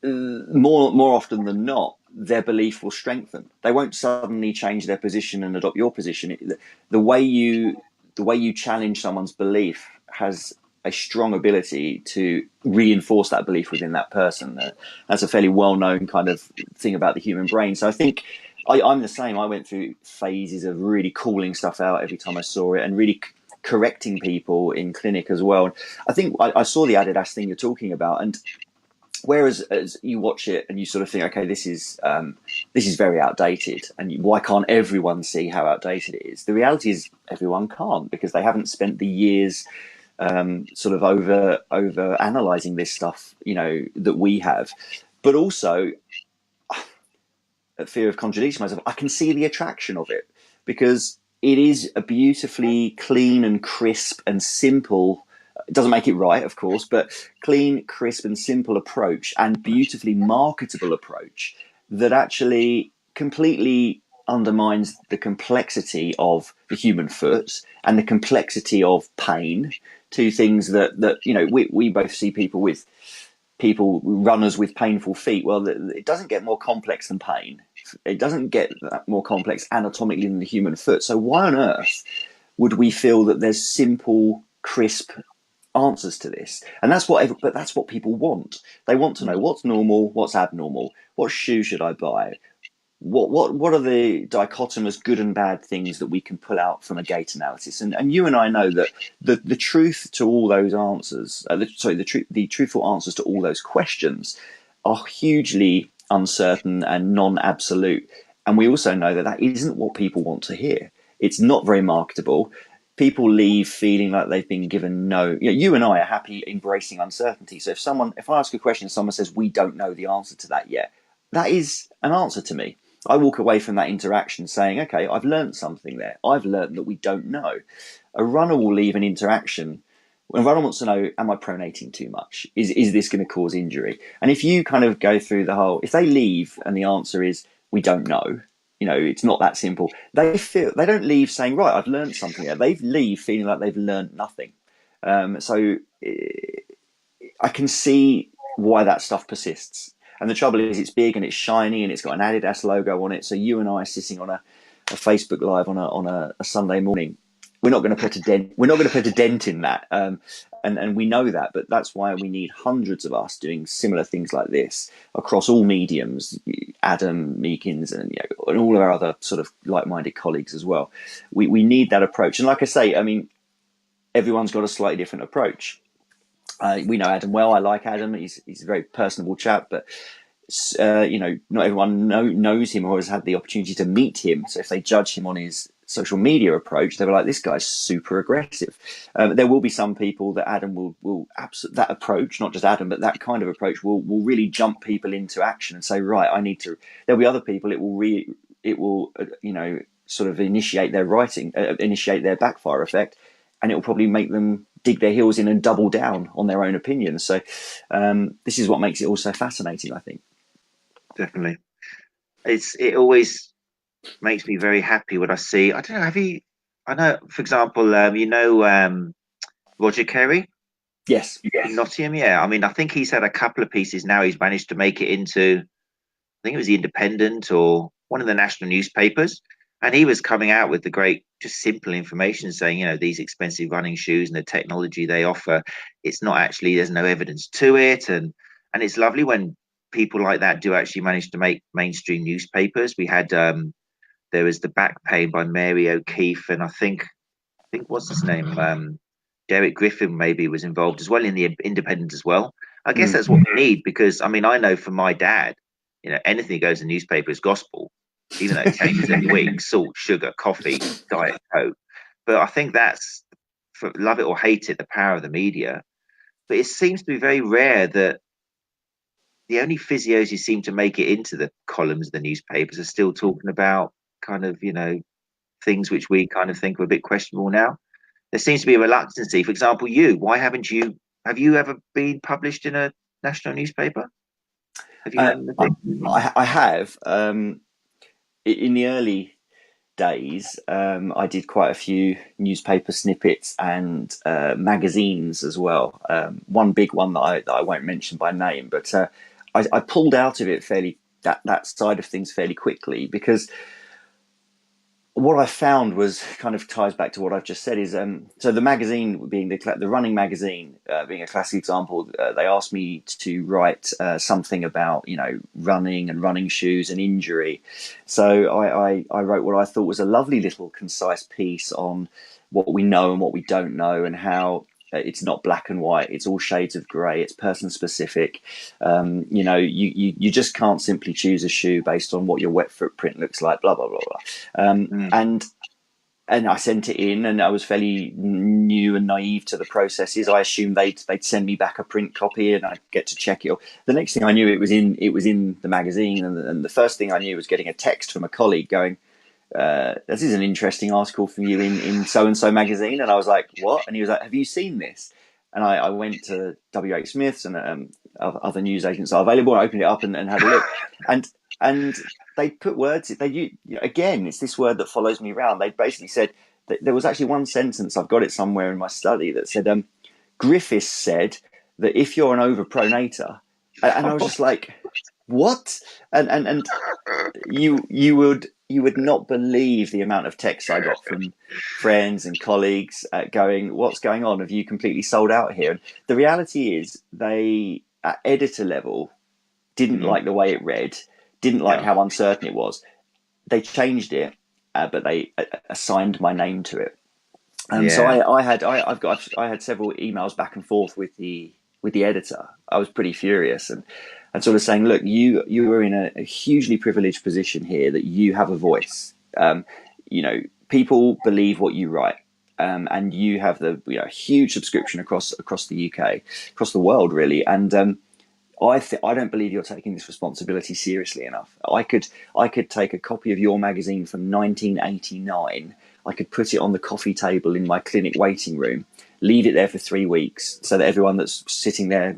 more often than not, their belief will strengthen. They won't suddenly change their position and adopt your position. The way you challenge someone's belief has a strong ability to reinforce that belief within that person. That's a fairly well-known kind of thing about the human brain. So I think I'm the same. I went through phases of really calling stuff out every time I saw it, and really correcting people in clinic as well. I think I saw the Adidas thing you're talking about, and whereas as you watch it and you sort of think, okay, this is very outdated, and why can't everyone see how outdated it is? The reality is everyone can't, because they haven't spent the years sort of over analyzing this stuff, that we have. But also, at fear of contradicting myself, I can see the attraction of it, because it is a beautifully clean and crisp and simple. It doesn't make it right, of course, but clean, crisp and simple approach, and beautifully marketable approach that actually completely undermines the complexity of the human foot and the complexity of pain, two things that we both see runners with painful feet. Well, it doesn't get more complex than pain. It doesn't get more complex anatomically than the human foot. So why on earth would we feel that there's simple, crisp answers to this? And that's what people want. They want to know what's normal, what's abnormal, what shoe should I buy, what are the dichotomous good and bad things that we can pull out from a gait analysis. And you and I know that the truth to all those answers, the truthful answers to all those questions are hugely uncertain and non-absolute. And we also know that isn't what people want to hear. It's not very marketable. people leave feeling like they've been given no. You and I are happy embracing uncertainty. So if I ask a question and someone says we don't know the answer to that yet, that is an answer to me. I walk away from that interaction saying, okay, I've learned something there. I've learned that we don't know. A runner will leave an interaction when a runner wants to know, am I pronating too much? Is this going to cause injury? And if you kind of go through the whole, if they leave and the answer is we don't know, it's not that simple. They don't leave saying, right, I've learned something there. They leave feeling like they've learned nothing. So I can see why that stuff persists. And the trouble is, it's big and it's shiny and it's got an Adidas logo on it. So you and I are sitting on a Facebook Live on a Sunday morning. We're not going to put a dent. We're not going to put a dent in that, and we know that. But that's why we need hundreds of us doing similar things like this across all mediums. Adam Meekins and all of our other sort of like-minded colleagues as well. We need that approach. And like I say, I mean, everyone's got a slightly different approach. We know Adam well. I like Adam. He's a very personable chap, but not everyone knows him or has had the opportunity to meet him. So if they judge him on his social media approach, they were like, this guy's super aggressive. There will be some people that Adam will that approach, not just Adam, but that kind of approach will really jump people into action and say, right, I need to. There'll be other people it will sort of initiate their backfire effect, and it will probably make them dig their heels in and double down on their own opinions. So this is what makes it also fascinating, I think. Definitely. It always makes me very happy when I see, I don't know, I know, for example, Roger Carey? Yes. In Nottingham, yeah. I mean, I think he's had a couple of pieces now. He's managed to make it into, I think it was the Independent or one of the national newspapers. And he was coming out with the great, just simple information saying, these expensive running shoes and the technology they offer, it's not actually, there's no evidence to it. And it's lovely when people like that do actually manage to make mainstream newspapers. We had, there was The Back Pain by Mary O'Keefe, and I think what's his name? Derek Griffin maybe was involved as well in the Independent as well. I guess that's what we need, because I mean, I know from my dad, anything that goes in the newspaper is gospel, even though it changes every week: salt, sugar, coffee, Diet Coke. But I think that's, for love it or hate it, the power of the media. But it seems to be very rare that the only physios who seem to make it into the columns of the newspapers are still talking about kind of, things which we kind of think are a bit questionable now. There seems to be a reluctancy. For example, have you ever been published in a national newspaper? Have you done anything? I have. In the early days, I did quite a few newspaper snippets and magazines as well. One big one that I won't mention by name, but I pulled out of it that side of things fairly quickly, because what I found was kind of ties back to what I've just said is, so the magazine being the running magazine, being a classic example, they asked me to write something about, running and running shoes and injury. So I wrote what I thought was a lovely little concise piece on what we know and what we don't know, and how it's not black and white. It's all shades of grey. It's person specific. You just can't simply choose a shoe based on what your wet footprint looks like. Blah blah blah blah. And I sent it in, and I was fairly new and naive to the processes. I assumed they'd send me back a print copy, and I'd get to check it. The next thing I knew, it was in the magazine, and the first thing I knew was getting a text from a colleague going, this is an interesting article from you in so-and-so magazine. And I was like, what? And he was like, have you seen this? And I went to WH Smith's and other news agents are available. I opened it up and had a look. And they put words, again, it's this word that follows me around. They basically said that there was actually one sentence, I've got it somewhere in my study, that said, Griffiths said that if you're an overpronator, and I was just like, what? And you would not believe the amount of texts I got from friends and colleagues going, what's going on? Have you completely sold out here? And the reality is, they, at editor level, didn't like the way it read, didn't like how uncertain it was. They changed it, but they assigned my name to it. So I had several emails back and forth with the editor. I was pretty furious and sort of saying, look, you are in a hugely privileged position here, that you have a voice. People believe what you write. and you have the huge subscription across the UK, across the world, really. And I don't believe you're taking this responsibility seriously enough. I could take a copy of your magazine from 1989. I could put it on the coffee table in my clinic waiting room, leave it there for 3 weeks, so that everyone that's sitting there,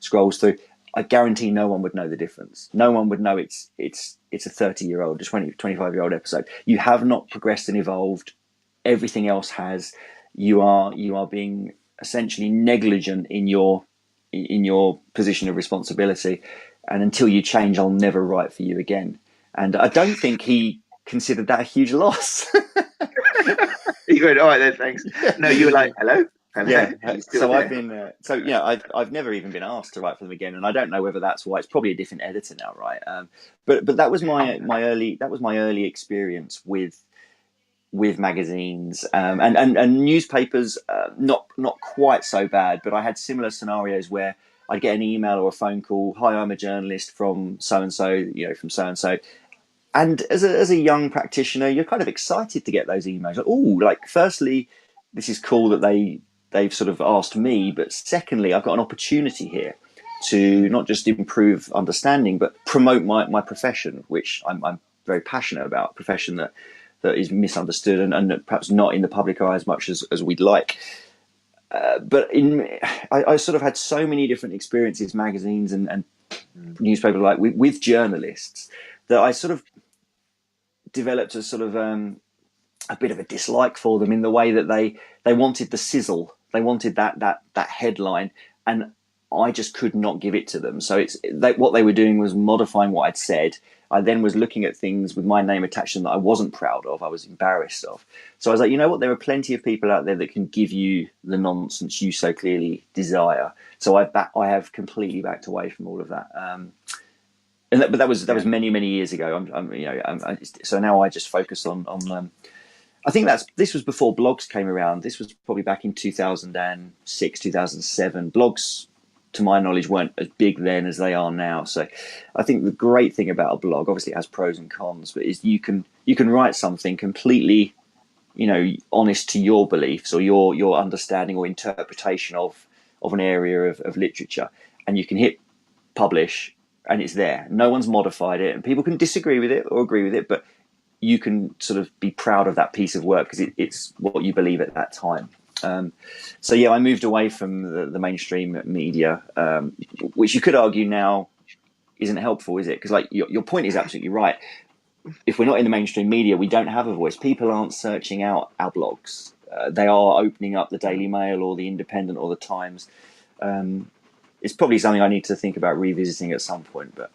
scrolls through. I guarantee no one would know the difference. No one would know it's a 30-year-old, a 25-year-old episode. You have not progressed and evolved. Everything else has. You are being essentially negligent in your position of responsibility, and until you change, I'll never write for you again. And I don't think he considered that a huge loss. You went, all right then, thanks. No, you were like, hello. Yeah. So I've been I've never even been asked to write for them again, and I don't know whether that's why. It's probably a different editor now, right? But that was my early experience with magazines, and newspapers. Not quite so bad, but I had similar scenarios where I'd get an email or a phone call. Hi, I'm a journalist from so and so, from so and so. And as a young practitioner, you're kind of excited to get those emails. Firstly, this is cool that they've sort of asked me, but secondly, I've got an opportunity here to not just improve understanding, but promote my profession, which I'm very passionate about. A profession that is misunderstood and perhaps not in the public eye as much as we'd like. But I sort of had so many different experiences, magazines and newspapers, with journalists, that I sort of developed a sort of a bit of a dislike for them in the way that they wanted the sizzle, they wanted that headline, and I just could not give it to them. So what they were doing was modifying what I'd said. I then was looking at things with my name attached to them that I wasn't proud of, I was embarrassed of. So I was like, you know what, there are plenty of people out there that can give you the nonsense you so clearly desire. So I have completely backed away from all of that. But that was many years ago. So now I just focus on. I think this was before blogs came around. This was probably back in 2006, 2007. Blogs, to my knowledge, weren't as big then as they are now. So I think the great thing about a blog, obviously it has pros and cons, but is you can write something completely, honest to your beliefs or your understanding or interpretation of an area of literature, and you can hit publish, and it's there. No one's modified it, and people can disagree with it or agree with it, but you can sort of be proud of that piece of work because it's what you believe at that time. So I moved away from the mainstream media, which you could argue now isn't helpful, is it? Because your point is absolutely right. If we're not in the mainstream media, we don't have a voice. People aren't searching out our blogs. They are opening up the Daily Mail or the Independent or the Times. It's probably something I need to think about revisiting at some point. But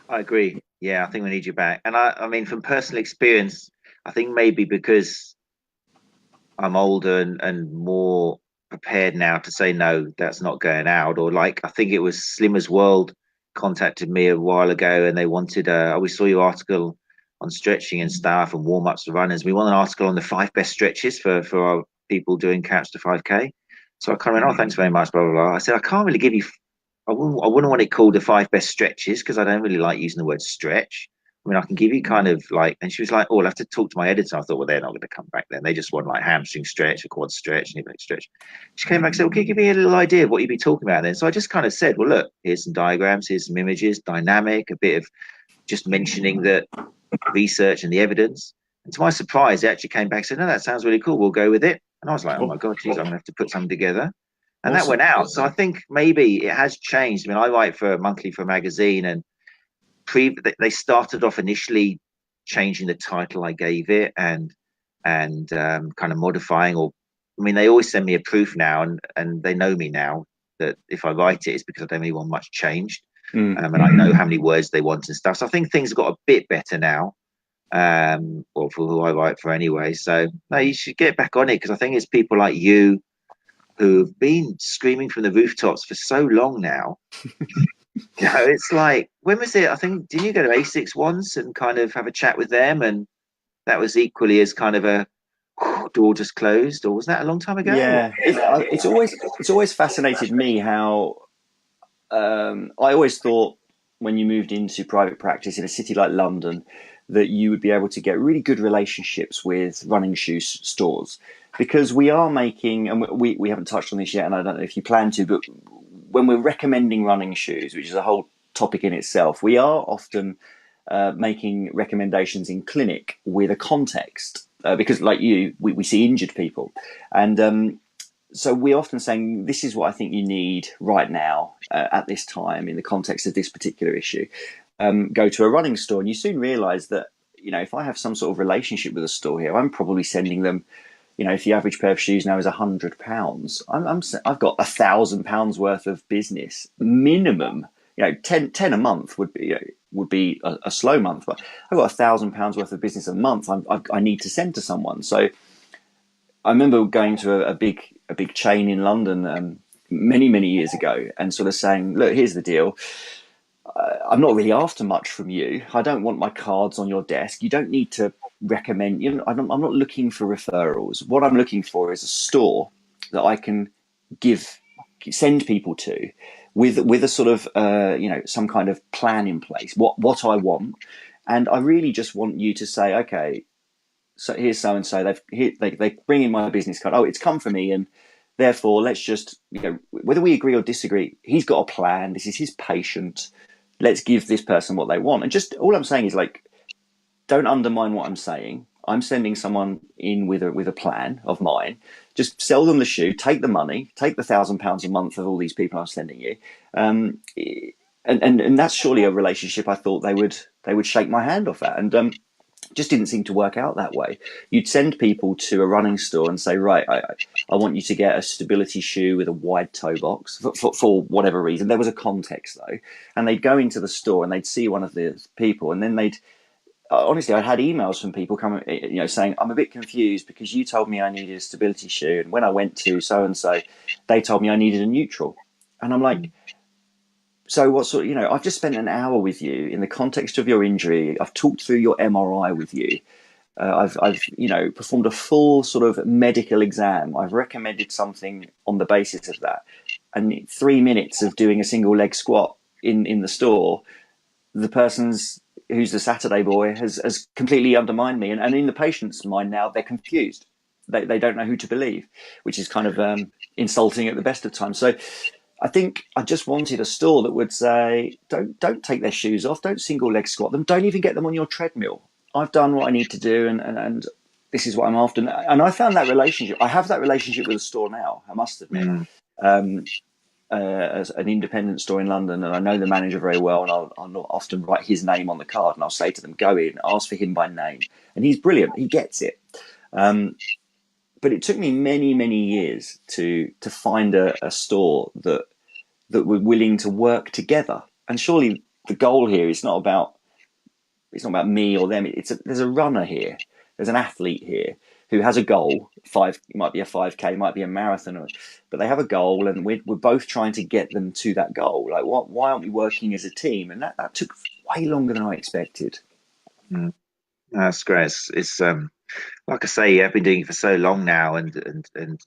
I agree. Yeah, I think we need you back. And I mean, from personal experience, I think maybe because I'm older and more prepared now to say, no, that's not going out. Or I think it was Slimmer's World contacted me a while ago and they wanted, we saw your article on stretching and stuff and warm-ups for runners. We want an article on the 5 best stretches for our people doing Couch to 5K. So I kind of went, oh, thanks very much, blah, blah, blah. I said, I can't really give you, I wouldn't want it called the 5 best stretches because I don't really like using the word stretch. I mean, I can give you kind of and she was like, oh, I'll have to talk to my editor. I thought, well, they're not going to come back then. They just want hamstring stretch, a quad stretch, and a stretch. She came back and said, okay, give me a little idea of what you'd be talking about then. So I just kind of said, well, look, here's some diagrams, here's some images, dynamic, a bit of just mentioning the research and the evidence. And to my surprise, they actually came back and said, no, that sounds really cool. We'll go with it. And I was like, oh my God, geez, I'm going to have to put something together. And that went out. So I think maybe it has changed. I mean, I write monthly for a magazine, and they started off initially changing the title I gave it and kind of modifying. They always send me a proof now, and they know me now that if I write it, it's because I don't really want much changed. And I know how many words they want and stuff. So I think things have got a bit better now. Or for who I write for anyway. So no, you should get back on it because I think it's people like you who've been screaming from the rooftops for so long now. It's when was it? I think, didn't you go to ASICS once and kind of have a chat with them? And that was equally as kind of a door just closed, or was that a long time ago? Yeah, it's always fascinated me how I always thought when you moved into private practice in a city like London that you would be able to get really good relationships with running shoe stores, because we are making, and we haven't touched on this yet, and I don't know if you plan to, but when we're recommending running shoes, which is a whole topic in itself, we are often making recommendations in clinic with a context, because like you, we see injured people, and so we're often saying, this is what I think you need right now at this time in the context of this particular issue. Go to a running store, and you soon realize that, if I have some sort of relationship with a store here, I'm probably sending them, if the average pair of shoes now is £100, I've got £1,000 worth of business minimum. 10 a month would be a slow month, but I've got £1,000 worth of business a month I need to send to someone. So I remember going to a big chain in London many years ago, and sort of saying, look, here's the deal. I'm not really after much from you. I don't want my cards on your desk. You don't need to recommend. I'm not looking for referrals. What I'm looking for is a store that I can send people to, with a sort of some kind of plan in place. What I want, and I really just want you to say, okay, so here's so and so. They bring in my business card. Oh, it's come from me, and therefore let's just whether we agree or disagree, he's got a plan. This is his patient. Let's give this person what they want. And just all I'm saying is, don't undermine what I'm saying. I'm sending someone in with a plan of mine. Just sell them the shoe, take the money, take the £1,000 a month of all these people I'm sending you. And that's surely a relationship I thought they would shake my hand off at. And just didn't seem to work out that way. You'd send people to a running store and say, right, I want you to get a stability shoe with a wide toe box for whatever reason. There was a context though, and they'd go into the store and they'd see one of the people, and then honestly, I had emails from people coming, saying, I'm a bit confused because you told me I needed a stability shoe, and when I went to so and so, they told me I needed a neutral, and I'm like, so what sort of, I've just spent an hour with you in the context of your injury. I've talked through your MRI with you. I've performed a full sort of medical exam. I've recommended something on the basis of that. And 3 minutes of doing a single leg squat in the store, the person's who's the Saturday boy has completely undermined me. And in the patient's mind now, they're confused. They don't know who to believe, which is kind of insulting at the best of times. So I think I just wanted a store that would say, don't take their shoes off, don't single leg squat them, don't even get them on your treadmill. I've done what I need to do, and this is what I'm after. And I found that relationship. I have that relationship with a store now, I must admit. As an independent store in London, and I know the manager very well, and I'll often write his name on the card, and I'll say to them, go in, ask for him by name. And he's brilliant, he gets it. But it took me many years to find a store that were willing to work together. And surely the goal here is not about me or them. There's a runner here, there's an athlete here who has a goal. It might be a 5K, might be a marathon, but they have a goal, and we're both trying to get them to that goal. Like, why aren't we working as a team? And that took way longer than I expected. That's great. It's like I say, I've been doing it for so long now, and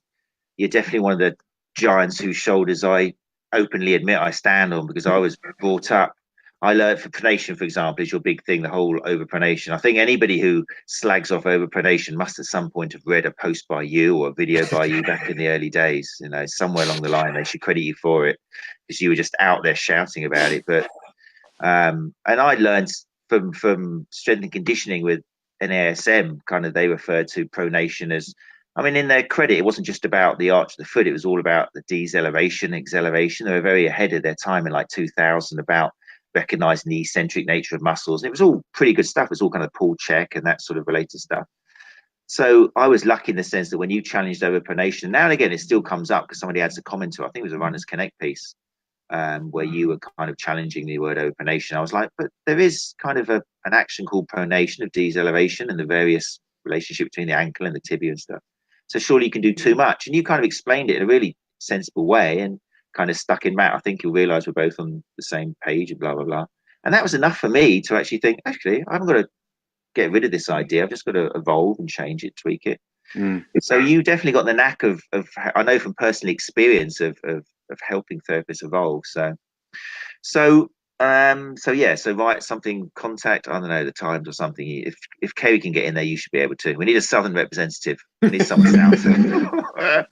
you're definitely one of the giants whose shoulders I openly admit I stand on, because I was brought up. I learned for pronation, for example, is your big thing, the whole overpronation. I think anybody who slags off overpronation must at some point have read a post by you or a video by you back in the early days. Somewhere along the line, they should credit you for it, because you were just out there shouting about it. But and I learned from strength and conditioning with NASM, kind of, they referred to pronation as, in their credit, it wasn't just about the arch of the foot, it was all about the deceleration, acceleration. They were very ahead of their time in 2000 about recognizing the eccentric nature of muscles. And it was all pretty good stuff. It was all kind of pull check and that sort of related stuff. So I was lucky in the sense that when you challenged overpronation, now and again it still comes up because somebody adds a comment to it. I think it was a Runners Connect piece where you were kind of challenging the word overpronation. I was like, but there is kind of an action called pronation of deceleration and the various relationship between the ankle and the tibia and stuff. So surely you can do too much. And you kind of explained it in a really sensible way and kind of stuck in Matt. I think you'll realize we're both on the same page and blah, blah, blah. And that was enough for me to actually think, actually, I haven't got to get rid of this idea. I've just got to evolve and change it, tweak it. So you definitely got the knack of I know from personal experience of helping therapists evolve. So So write something, contact, I don't know, the Times or something. If Kerry can get in there, you should be able to. We need a Southern representative. We need someone South. I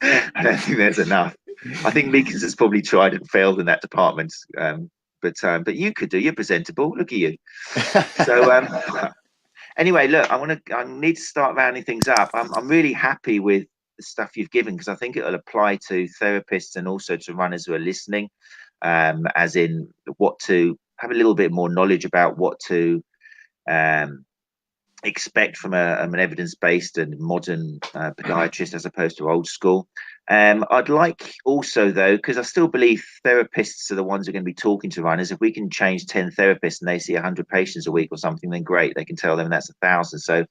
don't think there's enough. I think Meekins has probably tried and failed in that department. But you could do. You're presentable. Look at you. So anyway, look, I need to start rounding things up. I'm really happy with the stuff you've given, because I think it'll apply to therapists and also to runners who are listening. As in what to have a little bit more knowledge about what to expect from an evidence-based and modern podiatrist as opposed to old school. I'd like also, though, because I still believe therapists are the ones who are going to be talking to runners. If we can change 10 therapists and they see 100 patients a week or something, then great. They can tell them that's 1,000. So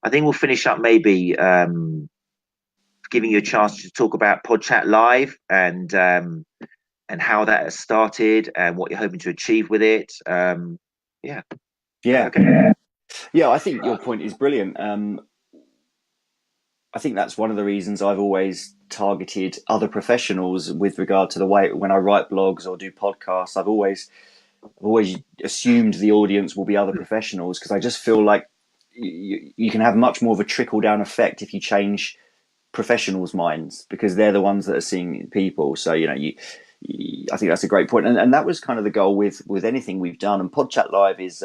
I think we'll finish up maybe giving you a chance to talk about PodChatLive and how that has started and what you're hoping to achieve with it. Yeah. Okay. Yeah, I think your point is brilliant. I think that's one of the reasons I've always targeted other professionals with regard to the way when I write blogs or do podcasts. I've always assumed the audience will be other professionals, because I just feel like you can have much more of a trickle down effect if you change professionals' minds, because they're the ones that are seeing people. So I think that's a great point, and that was kind of the goal with anything we've done. And PodChatLive is,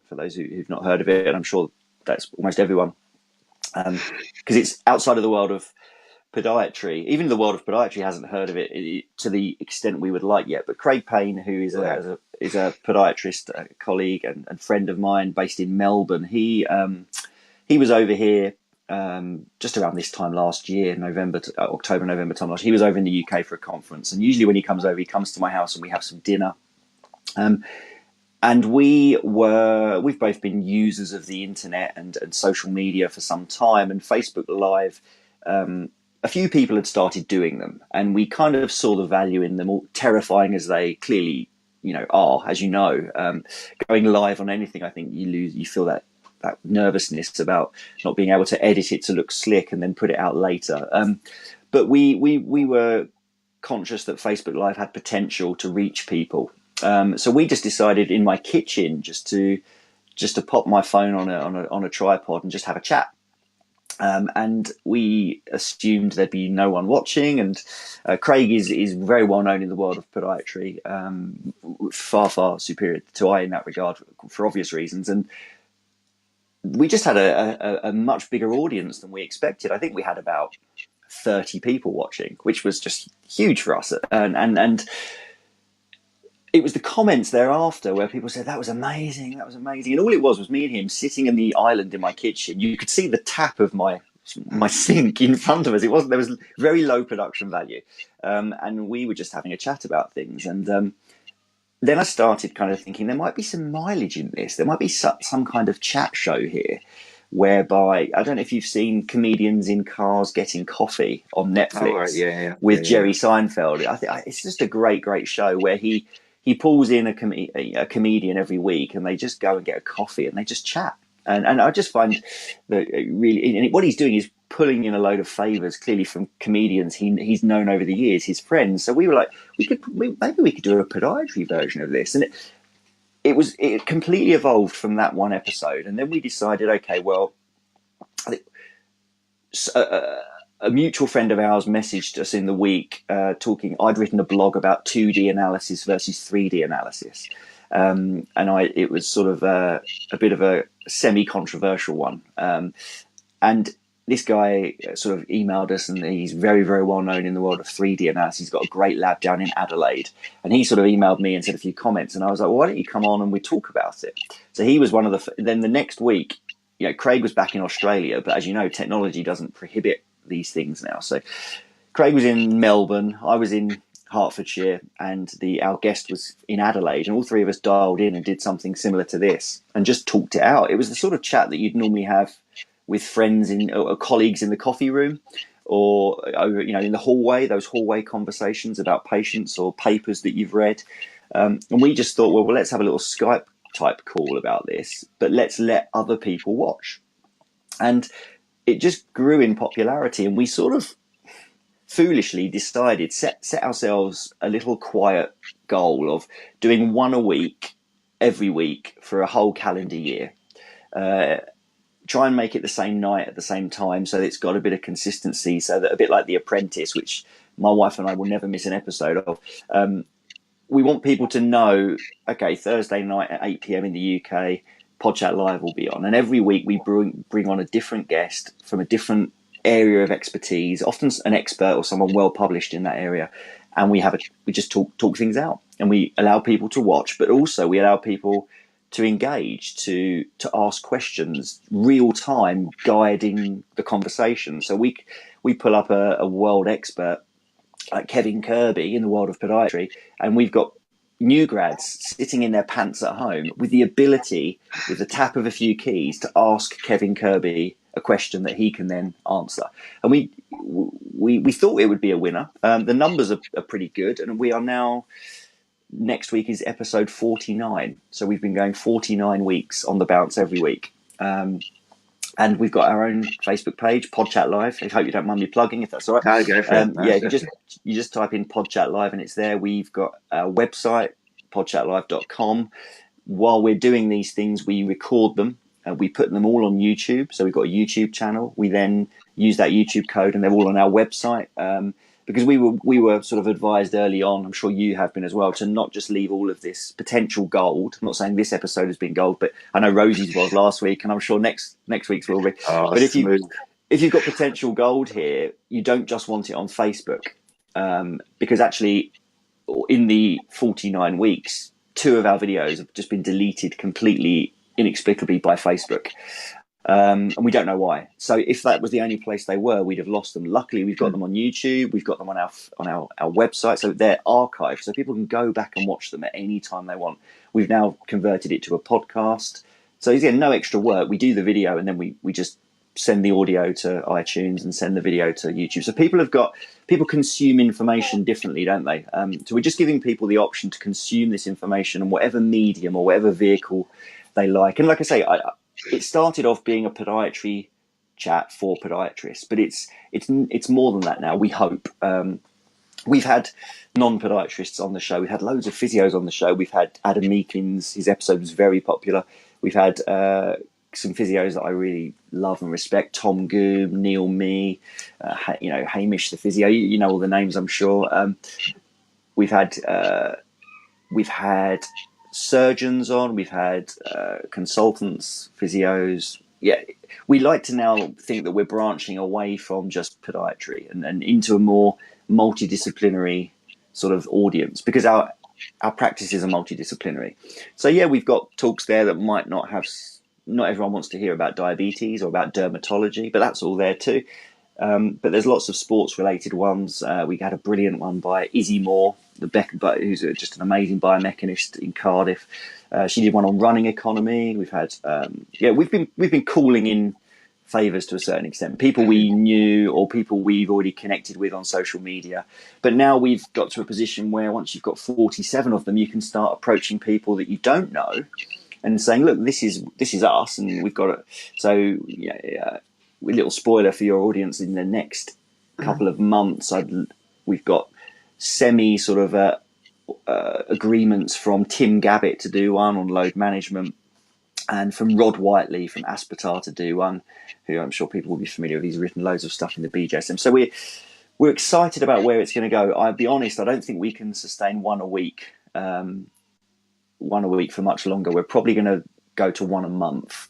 for those who've not heard of it, and I'm sure that's almost everyone, because it's outside of the world of podiatry. Even the world of podiatry hasn't heard of it to the extent we would like yet. But Craig Payne, who is a podiatrist, a colleague and friend of mine based in Melbourne, he was over here just around this time last year, October, November time last year. He was over in the UK for a conference, and usually when he comes over, he comes to my house and we have some dinner. And we've both been users of the internet and social media for some time, and Facebook Live. A few people had started doing them, and we kind of saw the value in them, all terrifying as they clearly, are. As you know, going live on anything, I think you feel that nervousness about not being able to edit it to look slick and then put it out later. But we were conscious that Facebook Live had potential to reach people. So we just decided in my kitchen just to pop my phone on a tripod and just have a chat. And we assumed there'd be no one watching. And Craig is very well known in the world of podiatry, far superior to I in that regard for obvious reasons. And we just had a much bigger audience than we expected. I think we had about 30 people watching, which was just huge for us. And it was the comments thereafter where people said, that was amazing. And all it was me and him sitting in the island in my kitchen. You could see the tap of my sink in front of us. There was very low production value. And we were just having a chat about things. And then I started kind of thinking there might be some mileage in this. There might be some kind of chat show here whereby, I don't know if you've seen Comedians in Cars Getting Coffee on Netflix with Jerry Seinfeld. I think it's just a great show where he pulls in a comedian every week and they just go and get a coffee and they just chat. And I just find that really, and what he's doing is pulling in a load of favors, clearly from comedians he's known over the years, his friends. So we were like, maybe we could do a podiatry version of this. And it completely evolved from that one episode. And then we decided, okay, well, a mutual friend of ours messaged us in the week talking. I'd written a blog about 2D analysis versus 3D analysis. And it was sort of a bit of a semi-controversial one. And this guy sort of emailed us, and he's very, very well known in the world of 3D analysis. He's got a great lab down in Adelaide. And he sort of emailed me and said a few comments. And I was like, well, why don't you come on and we talk about it? So he was one of then the next week, Craig was back in Australia. But as you know, technology doesn't prohibit these things now. So Craig was in Melbourne. I was in Hertfordshire, and our guest was in Adelaide, and all three of us dialed in and did something similar to this and just talked it out. It was the sort of chat that you'd normally have with friends or colleagues in the coffee room, or in the hallway, those hallway conversations about patients or papers that you've read. And we just thought, well, let's have a little Skype type call about this, but let's let other people watch. And it just grew in popularity, and we sort of foolishly decided, set ourselves a little quiet goal of doing one a week every week for a whole calendar year. Try and make it the same night at the same time, so that it's got a bit of consistency, so that a bit like The Apprentice, which my wife and I will never miss an episode of. We want people to know, okay, Thursday night at 8 p.m. in the UK, Podchat Live will be on. And every week we bring on a different guest from a different area of expertise, often an expert or someone well published in that area. And we just talk things out, and we allow people to watch, but also we allow people to engage, to ask questions, real time guiding the conversation. So we pull up a world expert like Kevin Kirby in the world of podiatry, and we've got new grads sitting in their pants at home with the ability, with the tap of a few keys, to ask Kevin Kirby a question that he can then answer. And we thought it would be a winner. The numbers are pretty good, and we are now, next week is episode 49. So we've been going 49 weeks on the bounce every week. And we've got our own Facebook page, Podchat Live. I hope you don't mind me plugging, if that's all right. No, go for it. Yeah, you just type in Podchat Live and it's there. We've got our website, podchatlive.com. While we're doing these things, we record them and we put them all on YouTube. So we've got a YouTube channel. We then use that YouTube code, and they're all on our website. Because we were sort of advised early on, I'm sure you have been as well, to not just leave all of this potential gold. I'm not saying this episode has been gold, but I know Rosie's was last week, and I'm sure next week's will be. But if you've got potential gold here, you don't just want it on Facebook, because actually in the 49 weeks, 2 of our videos have just been deleted completely inexplicably by Facebook. And we don't know why. So if that was the only place they were, we'd have lost them. Luckily, we've got them on YouTube. We've got them on our website, so they're archived, so people can go back and watch them at any time they want. We've now converted it to a podcast, so again, no extra work. We do the video, and then we just send the audio to iTunes and send the video to YouTube. So people consume information differently, don't they? So we're just giving people the option to consume this information in whatever medium or whatever vehicle they like. And like I say, it started off being a podiatry chat for podiatrists, but it's more than that now, we hope. We've had non-podiatrists on the show. We've had loads of physios on the show. We've had Adam Meekins. His episode was very popular. We've had some physios that I really love and respect. Tom Goom, Neil Me, Hamish the physio. You know all the names, I'm sure. We've had surgeons on, we've had consultants, physios. Yeah, we like to now think that we're branching away from just podiatry and into a more multidisciplinary sort of audience, because our practices are multidisciplinary. So yeah, we've got talks there that might not everyone wants to hear about diabetes or about dermatology, but that's all there too. But there's lots of sports related ones. We had a brilliant one by Izzy Moore, who's just an amazing biomechanist in Cardiff. She did one on running economy. We've had we've been calling in favours to a certain extent, people we knew or people we've already connected with on social media. But now we've got to a position where once you've got 47 of them, you can start approaching people that you don't know and saying, look, this is us, and we've got it. So a little spoiler for your audience: in the next couple of months, we've got semi sort of agreements from Tim Gabbett to do one on load management, and from Rod Whiteley from Aspetar to do one, who I'm sure people will be familiar with. He's written loads of stuff in the BJSM. So we're excited about where it's going to go. I'll be honest, I don't think we can sustain one a week for much longer. We're probably going to go to one a month,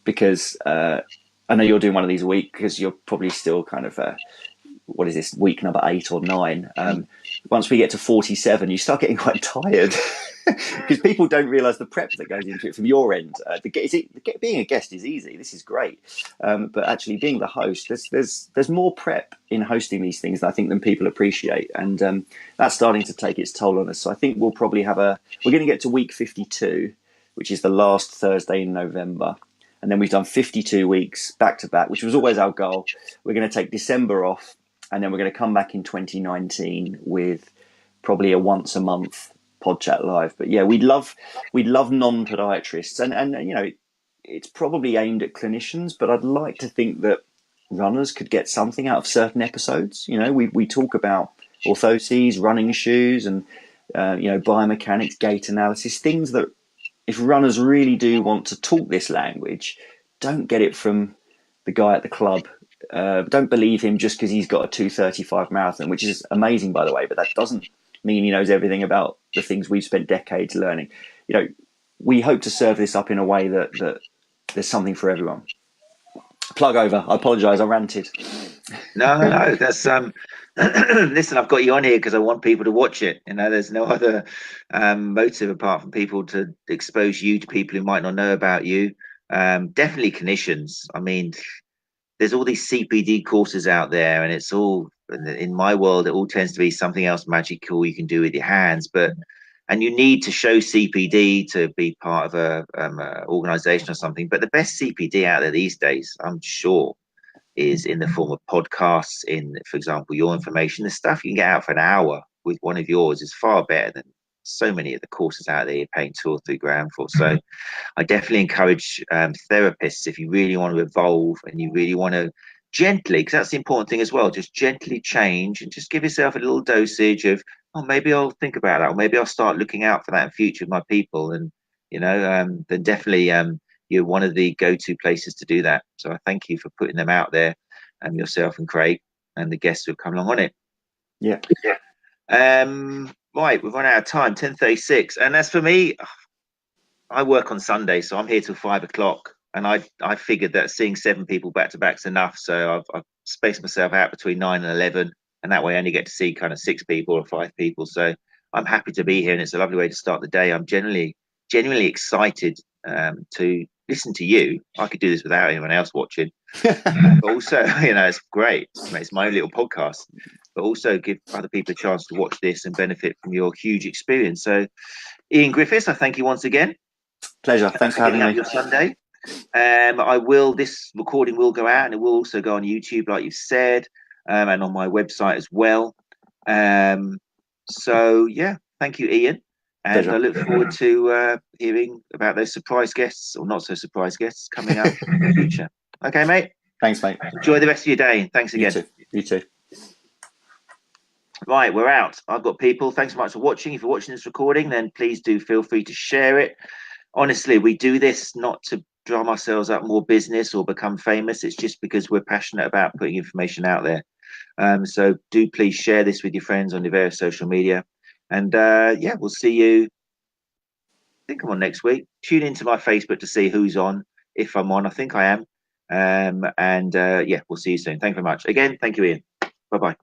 because I know you're doing one of these a week, because you're probably still kind of what is this, week number 8 or 9? Once we get to 47, you start getting quite tired because people don't realise the prep that goes into it from your end. Being a guest is easy. This is great, but actually being the host, there's more prep in hosting these things, I think, than people appreciate, and that's starting to take its toll on us. So I think we'll probably we're going to get to week 52, which is the last Thursday in November. And then we've done 52 weeks back to back, which was always our goal. We're going to take December off, and then we're going to come back in 2019 with probably a once a month Podchat Live. But yeah, we'd love non-podiatrists, and it's probably aimed at clinicians, but I'd like to think that runners could get something out of certain episodes. We talk about orthoses, running shoes, and biomechanics, gait analysis, things that if runners really do want to talk this language, don't get it from the guy at the club. Don't believe him just because he's got a 2:35 marathon, which is amazing, by the way, but that doesn't mean he knows everything about the things we've spent decades learning. We hope to serve this up in a way that there's something for everyone. Plug over. I apologise, I ranted. No, that's listen, I've got you on here because I want people to watch it. There's no other motive apart from people to expose you to people who might not know about you. Definitely clinicians. I mean, there's all these CPD courses out there, and it's all, in my world, it all tends to be something else magical you can do with your hands. And you need to show CPD to be part of a organization or something. But the best CPD out there these days, I'm sure, is in the form of podcasts. For example, your information, the stuff you can get out for an hour with one of yours is far better than so many of the courses out there you're paying $2 or $3 for. So I definitely encourage therapists, if you really want to evolve and you really want to gently, because that's the important thing as well, just gently change and just give yourself a little dosage of, oh, maybe I'll think about that, or maybe I'll start looking out for that in future with my people. And then definitely you're one of the go-to places to do that. So I thank you for putting them out there, yourself and Craig and the guests who have come along on it. Yeah. Right, we've run out of time, 10:36. And as for me, I work on Sunday, so I'm here till 5 o'clock. And I figured that seeing 7 people back to back is enough. So I've spaced myself out between 9 and 11. And that way I only get to see kind of 6 people or 5 people. So I'm happy to be here, and it's a lovely way to start the day. I'm genuinely excited to listen to you. I could do this without anyone else watching. But also, it's great. It's my own little podcast. But also give other people a chance to watch this and benefit from your huge experience. So, Ian Griffiths, I thank you once again. Pleasure. Thanks for having me. Your Sunday. This recording will go out, and it will also go on YouTube, like you've said, and on my website as well. So yeah, thank you, Ian. And pleasure. I look forward to hearing about those surprise guests, or not so surprise guests, coming up in the future. Okay, mate. Thanks, mate. Enjoy the rest of your day. Thanks again. You too. Right, we're out. I've got people. Thanks so much for watching. If you're watching this recording, then please do feel free to share it. Honestly, we do this not to drum ourselves up more business or become famous. It's just because we're passionate about putting information out there. So do please share this with your friends on your various social media. And we'll see you. I think I'm on next week. Tune into my Facebook to see who's on. If I'm on, I think I am. We'll see you soon. Thank you very much. Again, thank you, Ian. Bye-bye.